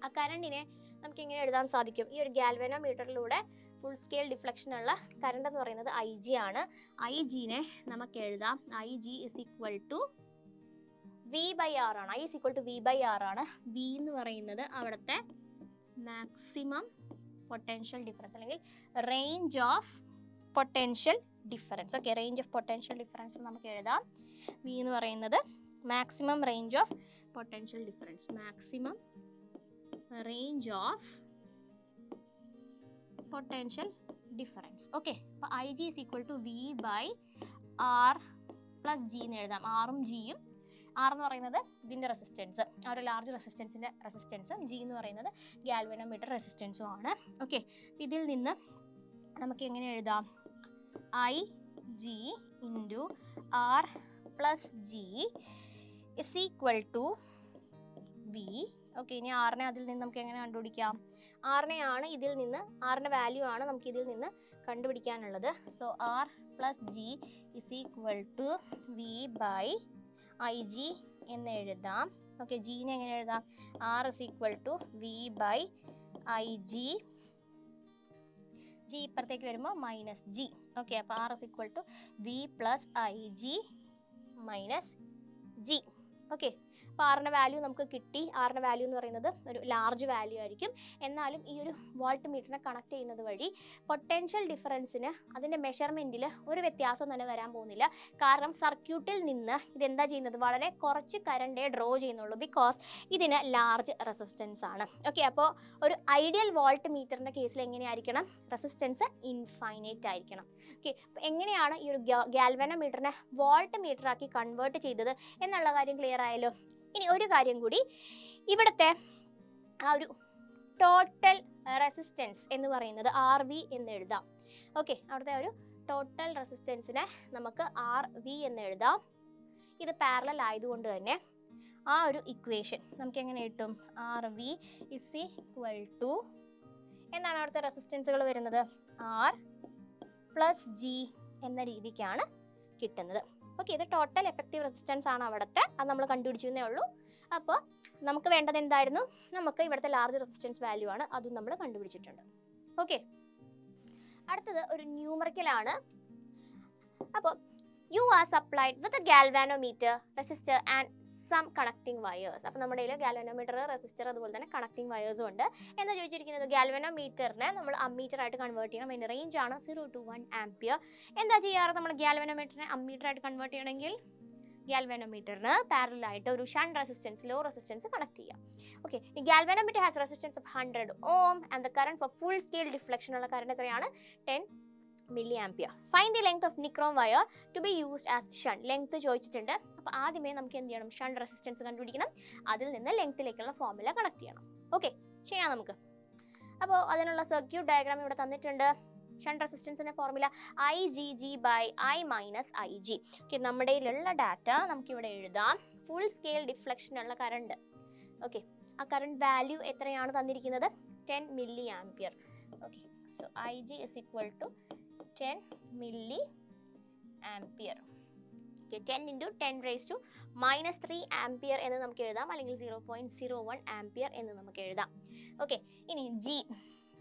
ആ കറണ്ടിനെ നമുക്ക് എങ്ങനെ എഴുതാൻ സാധിക്കും? ഈ ഒരു ഗാൽവാനോമീറ്ററിലൂടെ ഫുൾ സ്കെയിൽ ഡിഫ്ലക്ഷൻ ഉള്ള കറണ്ട് എന്ന് പറയുന്നത് ഐ ജി ആണ്. ഐ ജിനെ നമുക്ക് എഴുതാം I G is equal to V by R ആണ്. I is equal to V by R ആണ്. വി എന്ന് പറയുന്നത് അവിടുത്തെ മാക്സിമം പൊട്ടൻഷ്യൽ ഡിഫറൻസ് അല്ലെങ്കിൽ range of potential difference. Okay, range of potential difference നമുക്ക് എഴുതാം. വി എന്ന് പറയുന്നത് maximum range of potential difference, maximum range of potential difference. Okay, അപ്പോൾ I G is equal to V by R plus G എന്ന് എഴുതാം. ആറും ജിയും, R എന്ന് പറയുന്നത് ഇതിൻ്റെ റെസിസ്റ്റൻസ്, ആ ഒരു ലാർജ് റെസിസ്റ്റൻസിൻ്റെ റെസിസ്റ്റൻസ്, ജി എന്ന് പറയുന്നത് ഗാൽവാനോമീറ്റർ റെസിസ്റ്റൻസും ആണ്. ഓക്കെ, ഇതിൽ നിന്ന് നമുക്ക് എങ്ങനെ എഴുതാം? I G into R plus G is equal to V. Okay, ഇനി ആറിനെ അതിൽ നിന്ന് നമുക്ക് എങ്ങനെ കണ്ടുപിടിക്കാം? ആറിനെയാണ് ഇതിൽ നിന്ന്, ആറിൻ്റെ വാല്യൂ ആണ് നമുക്ക് ഇതിൽ നിന്ന് കണ്ടുപിടിക്കാനുള്ളത്. So R plus G is equal to V by I G എന്ന് എഴുതാം. ഓക്കെ, ജീനെ എങ്ങനെ എഴുതാം? R is equal to V by I G, G ഇപ്പുറത്തേക്ക് വരുമ്പോൾ മൈനസ് ജി. ഓക്കെ, അപ്പോൾ R is equal to V plus I G minus G. Okay, അപ്പോൾ ആറിൻ്റെ വാല്യൂ നമുക്ക് കിട്ടി. ആറിൻ്റെ വാല്യൂ എന്ന് പറയുന്നത് ഒരു ലാർജ് വാല്യൂ ആയിരിക്കും. എന്നാലും ഈ ഒരു വോൾട്ട് മീറ്ററിനെ കണക്ട് ചെയ്യുന്നത് വഴി പൊട്ടൻഷ്യൽ ഡിഫറൻസിന് അതിൻ്റെ മെഷർമെൻറ്റിൽ ഒരു വ്യത്യാസം തന്നെ വരാൻ പോകുന്നില്ല. കാരണം സർക്യൂട്ടിൽ നിന്ന് ഇതെന്താ ചെയ്യുന്നത്, വളരെ കുറച്ച് കറണ്ടേ ഡ്രോ ചെയ്യുന്നുള്ളൂ. ബിക്കോസ് ഇതിന് ലാർജ് റെസിസ്റ്റൻസ് ആണ്. ഓക്കെ, അപ്പോൾ ഒരു ഐഡിയൽ വോൾട്ട് മീറ്ററിൻ്റെ കേസിൽ എങ്ങനെയായിരിക്കണം, റെസിസ്റ്റൻസ് ഇൻഫൈനൈറ്റ് ആയിരിക്കണം. ഓക്കെ, അപ്പോൾ എങ്ങനെയാണ് ഈ ഒരു ഗാൽവാനോമീറ്ററിനെ വോൾട്ട് മീറ്ററാക്കി കൺവേർട്ട് ചെയ്തത് എന്നുള്ള കാര്യം ക്ലിയർ ആയല്ലോ. ഇനി ഒരു കാര്യം കൂടി, ഇവിടുത്തെ ആ ഒരു ടോട്ടൽ റെസിസ്റ്റൻസ് എന്ന് പറയുന്നത് RV എന്ന് എഴുതാം. ഓക്കെ, അവിടുത്തെ ഒരു ടോട്ടൽ റെസിസ്റ്റൻസിനെ നമുക്ക് RV എന്ന് എഴുതാം. ഇത് പാരലൽ ആയതുകൊണ്ട് തന്നെ ആ ഒരു ഇക്വേഷൻ നമുക്ക് എങ്ങനെ കിട്ടും, RV = എന്താണ് അവിടുത്തെ റെസിസ്റ്റൻസുകൾ വരുന്നത്, R + G എന്ന രീതിക്കാണ് കിട്ടുന്നത്. ഓക്കെ, ഇത് ടോട്ടൽ എഫക്റ്റീവ് റെസിസ്റ്റൻസ് ആണ് അവിടുത്തെ, അത് നമ്മൾ കണ്ടുപിടിച്ചേ ഉള്ളൂ. അപ്പോൾ നമുക്ക് വേണ്ടത് എന്തായിരുന്നു, നമുക്ക് ഇവിടുത്തെ ലാർജ് റെസിസ്റ്റൻസ് വാല്യൂ ആണ്, അതും നമ്മൾ കണ്ടുപിടിച്ചിട്ടുണ്ട്. ഓക്കെ, അടുത്തത് ഒരു ന്യൂമറിക്കലാണ്. അപ്പോൾ you are supplied with a galvanometer, resistor and some connecting wires. അപ്പോൾ നമ്മുടെ കയ്യിൽ ഗാൽവാനോമീറ്റർ, റെസിസ്റ്റർ, അതുപോലെ തന്നെ കണക്ടിങ് വയേഴ്സും ഉണ്ട്. എന്താ ചോദിച്ചിരിക്കുന്നത്, ഗാൽവാനോമീറ്ററിനെ നമ്മൾ അമ്മീറ്റർ ആയിട്ട് കൺവേർട്ട് ചെയ്യണം. അതിൻ്റെ റേഞ്ച് ആണ് 0 to 1 ആംപിയർ. എന്താ ചെയ്യാറ്, നമ്മൾ ഗാൽവാനോമീറ്ററിനെ അമ്മീറ്റർ ആയിട്ട് കൺവേർട്ട് ചെയ്യണമെങ്കിൽ ഗാൽവാനോമീറ്ററിന് പാരലൽ ആയിട്ട് ഒരു shunt resistance, low resistance connect ചെയ്യാം. ഓക്കെ, ഈ galvanometer has resistance of 100 ohm and the current for full scale deflection ഉള്ള കറണ്ട് എത്രയാണ്, 10 milliampere. Find the length of nichrome wire to be used as shunt. Length ചോദിച്ചിട്ടുണ്ട്. അപ്പോൾ ആദ്യമേ നമുക്ക് എന്ത് ചെയ്യണം, ഷണ്ട് റെസിസ്റ്റൻസ് കണ്ടുപിടിക്കണം. അതിൽ നിന്ന് ലെങ്ത്തിലേക്കുള്ള ഫോർമുല കണക്ട് ചെയ്യണം. ഓക്കെ, ചെയ്യാം നമുക്ക്. അപ്പോൾ അതിനുള്ള സർക്യൂട്ട് ഡയഗ്രാം ഇവിടെ തന്നിട്ടുണ്ട്. ഷണ്ട് റെസിസ്റ്റൻസിന്റെ ഫോർമുല IgG/I-IG. ഓക്കെ, നമ്മുടെ കയ്യിലുള്ള ഡാറ്റ നമുക്കിവിടെ എഴുതാം. ഫുൾ സ്കെയിൽ ഡിഫ്ലക്ഷനുള്ള കറണ്ട്. ഓക്കെ, ആ കറണ്ട് വാല്യൂ എത്രയാണ് തന്നിരിക്കുന്നത്, 10 milliampere. Okay, so IG = 10 milliampere. Okay, 10 × 10⁻³ ampere എന്ന് നമുക്ക് എഴുതാം, അല്ലെങ്കിൽ 0.01 ആംപിയർ എന്ന് നമുക്ക് എഴുതാം. ഓക്കെ, ഇനി G,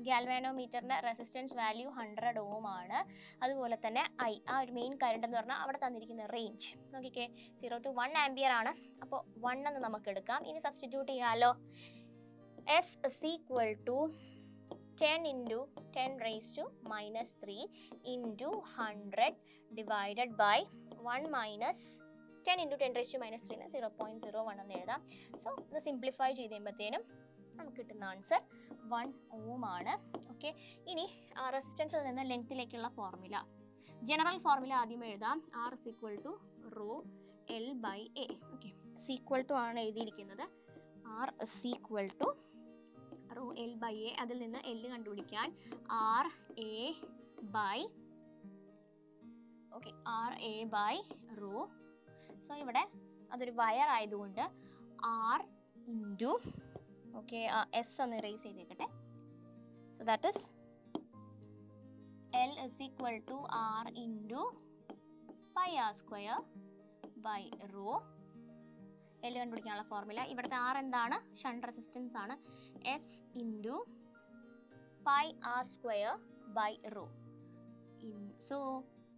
ഗാൽവാനോമീറ്ററിന്റെ റെസിസ്റ്റൻസ് വാല്യൂ 100 ohm ആണ്. അതുപോലെ തന്നെ I, ആ ഒരു മെയിൻ കറണ്ട് എന്ന് പറഞ്ഞാൽ അവിടെ തന്നിരിക്കുന്ന റേഞ്ച് നോക്കിക്കേ, 0 to 1 ആംപിയർ ആണ്. അപ്പോൾ 1 എന്ന് നമുക്ക് എടുക്കാം. ഇനി സബ്സ്റ്റിറ്റ്യൂട്ട് ചെയ്യാമല്ലോ. S = 10 × 10⁻³ × 100 divided by 1 minus 10 × 10⁻³ 0.01 എന്ന് എഴുതാം. സോ ഇത് സിംപ്ലിഫൈ ചെയ്ത് കഴിയുമ്പോഴത്തേനും നമുക്ക് കിട്ടുന്ന ആൻസർ 1 ohm ആണ്. ഓക്കെ, ഇനി റെസിസ്റ്റൻസിൽ നിന്ന് ലെങ്ത്തിലേക്കുള്ള ഫോർമുല, ജനറൽ ഫോർമുല ആദ്യം എഴുതാം. R = ρL/A. ഓക്കെ, = ആണ് എഴുതിയിരിക്കുന്നത്. R = ρL/A. അതിൽ നിന്ന് L കണ്ടുപിടിക്കാൻ RA/ρ. സോ ഇവിടെ അതൊരു വയർ ആയതുകൊണ്ട് R ഇൻറ്റു, ഓക്കെ, S ഒന്ന് ഇറേസ് ചെയ്തേക്കട്ടെ. So that is L = R into πr²/ρ. L കണ്ടുപിടിക്കാനുള്ള ഫോർമുല, ഇവിടുത്തെ R എന്താണ്, ഷണ്ട് റെസിസ്റ്റൻസ് ആണ്. S into πr²/ρ. സോ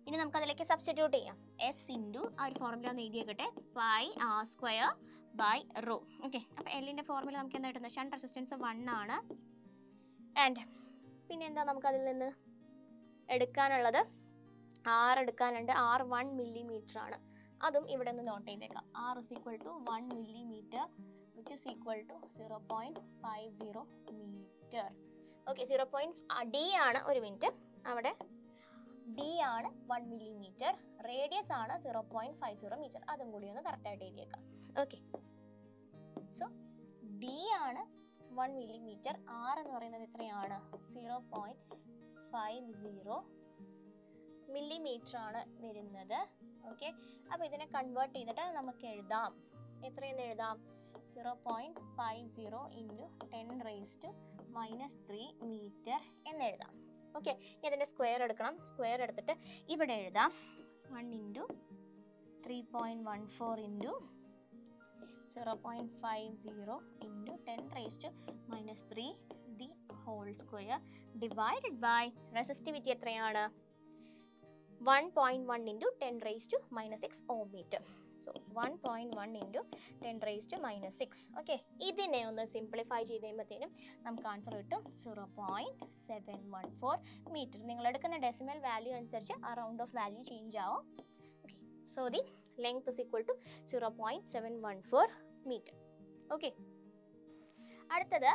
ഇനി നമുക്ക് അതിലേക്ക് സബ്സ്റ്റിറ്റ്യൂട്ട് ചെയ്യാം. S ഇൻറ്റു ആ ഒരു ഫോർമുല ഒന്ന് എഴുതിയേക്കട്ടെ, πr²/ρ. ഓക്കെ, അപ്പോൾ എല്ലിൻ്റെ ഫോർമുല നമുക്ക് എന്താ കിട്ടുന്നത്, ഷണ്ട് റെസിസ്റ്റൻസ് 1 ആണ്. ആൻഡ് പിന്നെ എന്താ നമുക്ക് അതിൽ നിന്ന് എടുക്കാനുള്ളത്, R എടുക്കാനുണ്ട്. R 1 millimeter ആണ്. അതും ഇവിടെ നിന്ന് നോട്ട് ചെയ്തേക്കാം. R = 1 millimeter, which is equal to 0.50 meter. Okay, D ആണ്, ഒരു മിനിറ്റ്, അവിടെ D ആണ് 1 millimeter, റേഡിയസ് ആണ് 0.50 meter. അതും കൂടി ഒന്ന് കറക്റ്റായിട്ട് എഴുതിയേക്കാം. ഓക്കെ, സോ D ആണ് 1 millimeter, R എന്ന് പറയുന്നത് എത്രയാണ്, 0.50 millimeter ആണ് വരുന്നത്. ഓക്കെ, അപ്പോൾ ഇതിനെ കൺവേർട്ട് ചെയ്തിട്ട് നമുക്ക് എഴുതാം. എത്രയെന്ന് എഴുതാം, 0.50 × 10⁻³ meter എന്ന് എഴുതാം. ഓക്കെ, ഇതിൻ്റെ സ്ക്വയർ എടുക്കണം. സ്ക്വയർ എടുത്തിട്ട് ഇവിടെ എഴുതാം. 1 × 3.14 × 0.50 × 10⁻³ the whole square divided by resistivity എത്രയാണ്, 1.1 × 10⁻⁻6 ohm meter. So 1.1 into 10⁻⁻6. Okay, ഇതിനെ ഒന്ന് സിംപ്ലിഫൈ ചെയ്ത് കഴിയുമ്പോഴത്തേനും നമുക്ക് ആൻസർ കിട്ടും 0.714 മീറ്റർ. നിങ്ങൾ എടുക്കുന്ന ഡെസിമൽ വാല്യൂ അനുസരിച്ച് ആ റൗണ്ട് ഓഫ് വാല്യൂ ചേഞ്ച് ആവും. Okay, so the length is equal to 0.714 metre. Okay, അടുത്തത്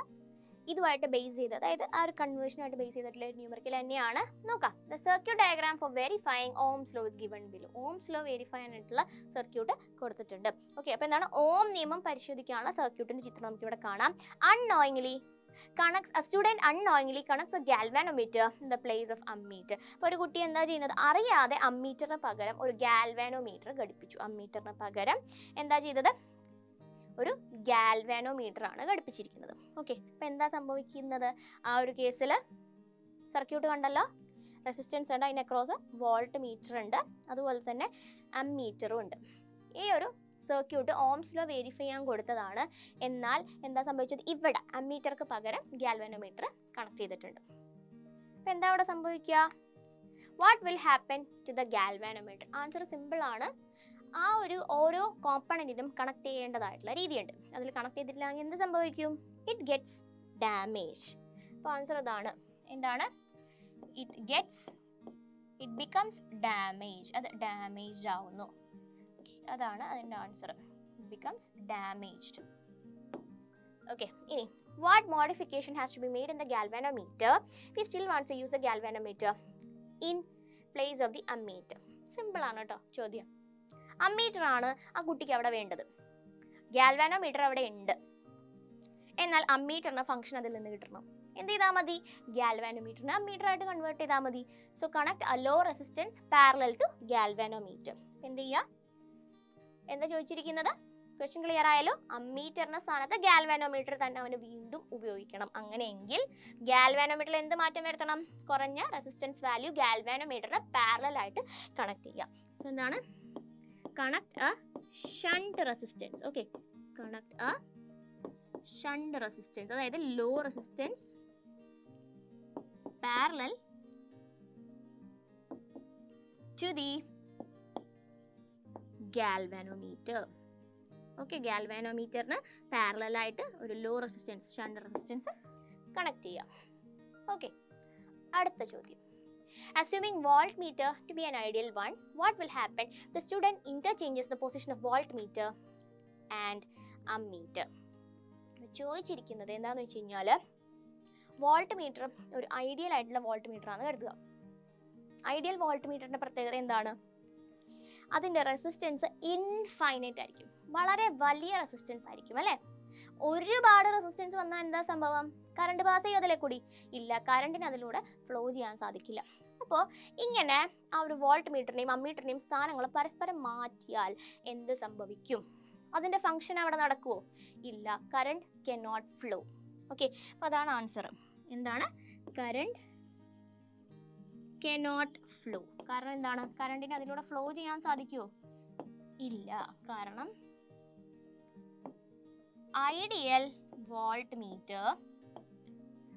ഇതുമായിട്ട് ബേസ് ചെയ്ത്, അതായത് ആ ഒരു കൺവേർഷനായിട്ട് ബേസ് ചെയ്തിട്ടുള്ള ന്യൂമറിക്കൽ തന്നെയാണ്. നോക്കാം. The circuit diagram for verifying Ohm's law is given below. Ohm's law verify ആയിട്ടുള്ള സർക്യൂട്ട് കൊടുത്തിട്ടുണ്ട്. ഓക്കെ, അപ്പോൾ എന്താണ് ഓം നിയമം പരിശോധിക്കാനുള്ള സർക്യൂട്ടിന്റെ ചിത്രം നമുക്ക് ഇവിടെ കാണാം. Unknowingly a student unknowingly connects a galvanometer in the place of ammeter. അപ്പോൾ ഒരു കുട്ടി എന്താ ചെയ്യുന്നത്, അറിയാതെ അമ്മീറ്ററിന് പകരം ഒരു ഗാൽവാനോമീറ്റർ ഘടിപ്പിച്ചു. അമ്മീറ്ററിന് പകരം എന്താ ചെയ്തത്, ഒരു ഗാൽവാനോമീറ്റർ ആണ് ഘടിപ്പിച്ചിരിക്കുന്നത്. ഓക്കെ, അപ്പോൾ എന്താ സംഭവിക്കുന്നത്, ആ ഒരു കേസിൽ സർക്യൂട്ട് കണ്ടല്ലോ, റെസിസ്റ്റൻസ് ഉണ്ട്, അതിന് അക്രോസ് വോൾട്ട് മീറ്റർ ഉണ്ട്, അതുപോലെ തന്നെ അമ്മീറ്ററും ഉണ്ട്. ഈ ഒരു സർക്യൂട്ട് ഓംസ് ലോ വെരിഫൈ ചെയ്യാൻ കൊടുത്തതാണ്. എന്നാൽ എന്താ സംഭവിച്ചത്, ഇവിടെ അമ്മീറ്റർക്ക് പകരം ഗാൽവാനോമീറ്റർ കണക്ട് ചെയ്തിട്ടുണ്ട്. അപ്പോൾ എന്താ അവിടെ സംഭവിക്കുക, what will happen to the galvanometer? Answer simple ആണ്. ആ ഒരു ഓരോ കോമ്പണന്റിനും കണക്ട് ചെയ്യേണ്ടതായിട്ടുള്ള രീതിയുണ്ട്. അതിൽ കണക്ട് ചെയ്തിട്ടില്ലെങ്കിൽ എന്ത് സംഭവിക്കും, ഇറ്റ് ഗെറ്റ്സ് ഡാമേജ്. അപ്പോൾ ആൻസർ അതാണ്. എന്താണ്, ഇറ്റ് ബിക്കംസ് ഡാമേജ്. അത് ഡാമേജ്ഡ് ആവുന്നു. അതാണ് അതിൻ്റെ answer, it becomes damaged. Okay, ഇനി what modification has to be made in the galvanometer? We still want to use a galvanometer in place of the ammeter. Simple ആണ് കേട്ടോ ചോദ്യം. Ammeter ആണ് ആ കുട്ടിക്ക് അവിടെ വേണ്ടത്, ഗാൽവാനോമീറ്റർ അവിടെ ഉണ്ട്. എന്നാൽ അമ്മീറ്ററിന് ഫംഗ്ഷൻ അതിൽ നിന്ന് കിട്ടണം. എന്ത് ചെയ്താൽ മതി, ഗാൽവാനോമീറ്ററിനെ അമ്മീറ്റർ ആയിട്ട് കൺവേർട്ട് ചെയ്താൽ മതി. So connect a low resistance parallel to galvanometer. എന്ത് ചെയ്യുക, എന്താ ചോദിച്ചിരിക്കുന്നത്, ക്വസ്റ്റ്യൻ ക്ലിയർ ആയാലോ? അമ്മീറ്ററിന്റെ സ്ഥാനത്ത് ഗാൽവാനോമീറ്റർ തന്നെ അവന് വീണ്ടും ഉപയോഗിക്കണം. അങ്ങനെയെങ്കിൽ ഗാൽവാനോമീറ്ററിൽ എന്ത് മാറ്റം വരുത്തണം, കുറഞ്ഞ റെസിസ്റ്റൻസ് വാല്യൂ ഗാൽവാനോമീറ്ററിന് പാരലൽ ആയിട്ട് കണക്ട് ചെയ്യുക. സോ എന്താണ്, connect a shunt resistance. Okay, connect a shunt resistance, അതായത് low resistance parallel to the galvanometer. Okay, ഗാൽവാനോമീറ്ററിന് പാരലൽ ആയിട്ട് ഒരു low resistance shunt resistance connect ചെയ്യാം. ഓക്കെ, അടുത്ത ചോദ്യം. Assuming voltmeter to be an ideal one, what will happen? The student interchanges the position of voltmeter and ammeter. ചോദിച്ചിരിക്കുന്നത് എന്താണെന്ന് വെച്ച് കഴിഞ്ഞാൽ, വോൾട്ട് മീറ്റർ ഒരു ഐഡിയൽ ആയിട്ടുള്ള വോൾട്ട് മീറ്റർ ആണ് കരുതുക. ഐഡിയൽ വോൾട്ട് മീറ്ററിന്റെ പ്രത്യേകത എന്താണ്, അതിൻ്റെ റെസിസ്റ്റൻസ് ഇൻഫൈനൈറ്റ് ആയിരിക്കും, വളരെ വലിയ റെസിസ്റ്റൻസ് ആയിരിക്കും അല്ലേ. ഒരുപാട് റെസിസ്റ്റൻസ് വന്നാൽ എന്താ സംഭവം, കറണ്ട് പാസ് ചെയ്യും അതിലെ കൂടി? ഇല്ല, കറണ്ടിന് അതിലൂടെ ഫ്ലോ ചെയ്യാൻ സാധിക്കില്ല. അപ്പോൾ ഇങ്ങനെ ആ ഒരു വോൾട്ട് മീറ്ററിനെയും അമ്മീറ്ററിനെയും സ്ഥാനങ്ങൾ പരസ്പരം മാറ്റിയാൽ എന്ത് സംഭവിക്കും, അതിൻ്റെ ഫംഗ്ഷൻ അവിടെ നടക്കുമോ? ഇല്ല, കറണ്ട് കനോട്ട് ഫ്ലോ. ഓക്കെ, അപ്പോൾ അതാണ് ആൻസർ. എന്താണ്, കറണ്ട് കനോട്ട് ഫ്ലോ. കാരണം എന്താണ്, കറണ്ടിന് അതിലൂടെ ഫ്ലോ ചെയ്യാൻ സാധിക്കുമോ? ഇല്ല, കാരണം ideal voltmeter,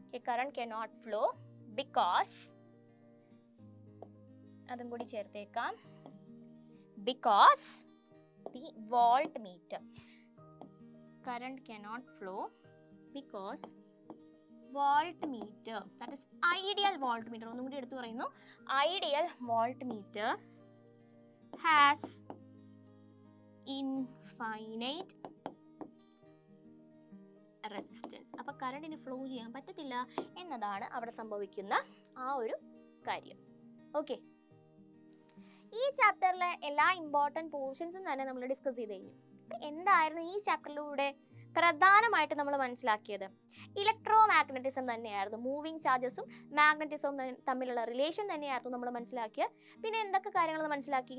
okay, current cannot flow because, അതും കൂടി ചേർത്തേക്കാം, because the voltmeter, current cannot flow because voltmeter, that is ideal voltmeter, ഒന്നും കൂടി എടുത്തു പറയുന്നു, ideal voltmeter has infinite resistance. അപ്പോൾ കറണ്ടിന് ഫ്ലോ ചെയ്യാൻ പറ്റത്തില്ല എന്നതാണ് അവിടെ സംഭവിക്കുന്ന ആ ഒരു കാര്യം. ഓക്കെ, ഈ ചാപ്റ്ററിലെ എല്ലാ ഇമ്പോർട്ടൻറ്റ് പോർഷൻസും തന്നെ നമ്മൾ ഡിസ്കസ് ചെയ്ത് കഴിഞ്ഞു. എന്തായിരുന്നു ഈ ചാപ്റ്ററിലൂടെ പ്രധാനമായിട്ട് നമ്മൾ മനസ്സിലാക്കിയത്? ഇലക്ട്രോ മാഗ്നറ്റിസം തന്നെയായിരുന്നു, മൂവിങ് ചാർജസും മാഗ്നറ്റിസവും തമ്മിലുള്ള റിലേഷൻ തന്നെയായിരുന്നു നമ്മൾ മനസ്സിലാക്കിയത്. പിന്നെ എന്തൊക്കെ കാര്യങ്ങൾ മനസ്സിലാക്കി?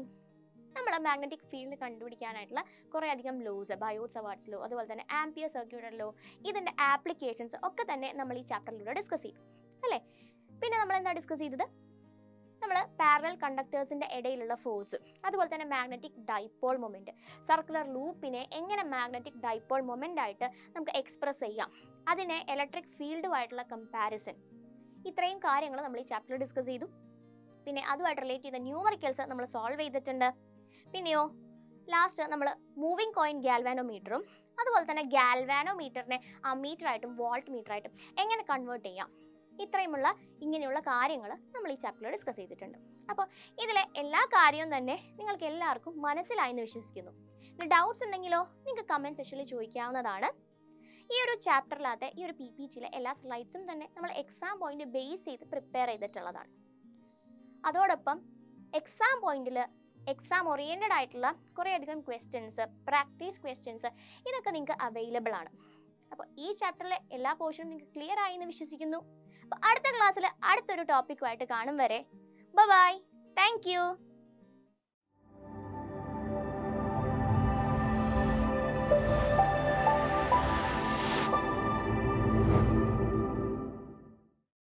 നമ്മൾ മാഗ്നറ്റിക് ഫീൽഡ് കണ്ടുപിടിക്കാനായിട്ടുള്ള കുറേ അധികം ലോസ്, ബയോട്ട് സവാർട്സ് ലോ, അതുപോലെ തന്നെ ആംപിയർ സർക്യൂട്ടർ ലോ, ഇതിൻ്റെ ആപ്ലിക്കേഷൻസ് ഒക്കെ തന്നെ നമ്മൾ ഈ ചാപ്റ്ററിലൂടെ ഡിസ്കസ് ചെയ്തു അല്ലേ. പിന്നെ നമ്മൾ എന്താ ഡിസ്കസ് ചെയ്തത്? നമ്മൾ പാരലൽ കണ്ടക്ടേഴ്സിൻ്റെ ഇടയിലുള്ള ഫോഴ്സ്, അതുപോലെ തന്നെ മാഗ്നറ്റിക് ഡൈപോൾ മൊമെൻറ്റ്, സർക്കുലർ ലൂപ്പിനെ എങ്ങനെ മാഗ്നറ്റിക് ഡൈപോൾ മൊമെൻ്റ് ആയിട്ട് നമുക്ക് എക്സ്പ്രസ് ചെയ്യാം, അതിനെ ഇലക്ട്രിക് ഫീൽഡുമായിട്ടുള്ള കമ്പാരിസൺ, ഇത്രയും കാര്യങ്ങൾ നമ്മൾ ഈ ചാപ്റ്ററിൽ ഡിസ്കസ് ചെയ്തു. പിന്നെ അതുമായിട്ട് റിലേറ്റ് ചെയ്ത ന്യൂമറിക്കൽസ് നമ്മൾ സോൾവ് ചെയ്തിട്ടുണ്ട്. പിന്നെയോ ലാസ്റ്റ് നമ്മൾ മൂവിങ് കോയിൻ ഗാൽവാനോമീറ്ററും അതുപോലെ തന്നെ ഗാൽവാനോമീറ്ററിനെ മീറ്ററായിട്ടും വോൾട്ട് മീറ്ററായിട്ടും എങ്ങനെ കൺവേർട്ട് ചെയ്യാം, ഇത്രയുമുള്ള ഇങ്ങനെയുള്ള കാര്യങ്ങൾ നമ്മൾ ഈ ചാപ്റ്ററിൽ ഡിസ്കസ് ചെയ്തിട്ടുണ്ട്. അപ്പോൾ ഇതിലെ എല്ലാ കാര്യവും തന്നെ നിങ്ങൾക്ക് എല്ലാവർക്കും മനസ്സിലായി എന്ന് വിശ്വസിക്കുന്നു. ഇനി ഡൗട്ട്സ് ഉണ്ടെങ്കിലോ നിങ്ങൾക്ക് കമൻറ്റ് സെക്ഷനിൽ ചോദിക്കാവുന്നതാണ്. ഈ ഒരു ചാപ്റ്ററിലകത്തെ ഈ ഒരു PPTയിലെ എല്ലാ സ്ലൈഡ്സും തന്നെ നമ്മൾ എക്സാം പോയിന്റ് ബേസ് ചെയ്ത് പ്രിപ്പയർ ചെയ്തിട്ടുള്ളതാണ്. അതോടൊപ്പം എക്സാം പോയിന്റിൽ എക്സാം ഓറിയൻറ്റഡ് ആയിട്ടുള്ള കുറേയധികം ക്വസ്റ്റ്യൻസ്, പ്രാക്ടീസ് ക്വസ്റ്റ്യൻസ് ഇതൊക്കെ നിങ്ങൾക്ക് അവൈലബിൾ ആണ്. അപ്പോൾ ഈ ചാപ്റ്ററിലെ എല്ലാ പോർഷനും നിങ്ങൾക്ക് ക്ലിയർ ആയി എന്ന് വിശ്വസിക്കുന്നു. അപ്പോൾ അടുത്ത ക്ലാസ്സിൽ അടുത്തൊരു ടോപ്പിക്കുമായിട്ട് കാണും വരെ ബൈ. Thank you.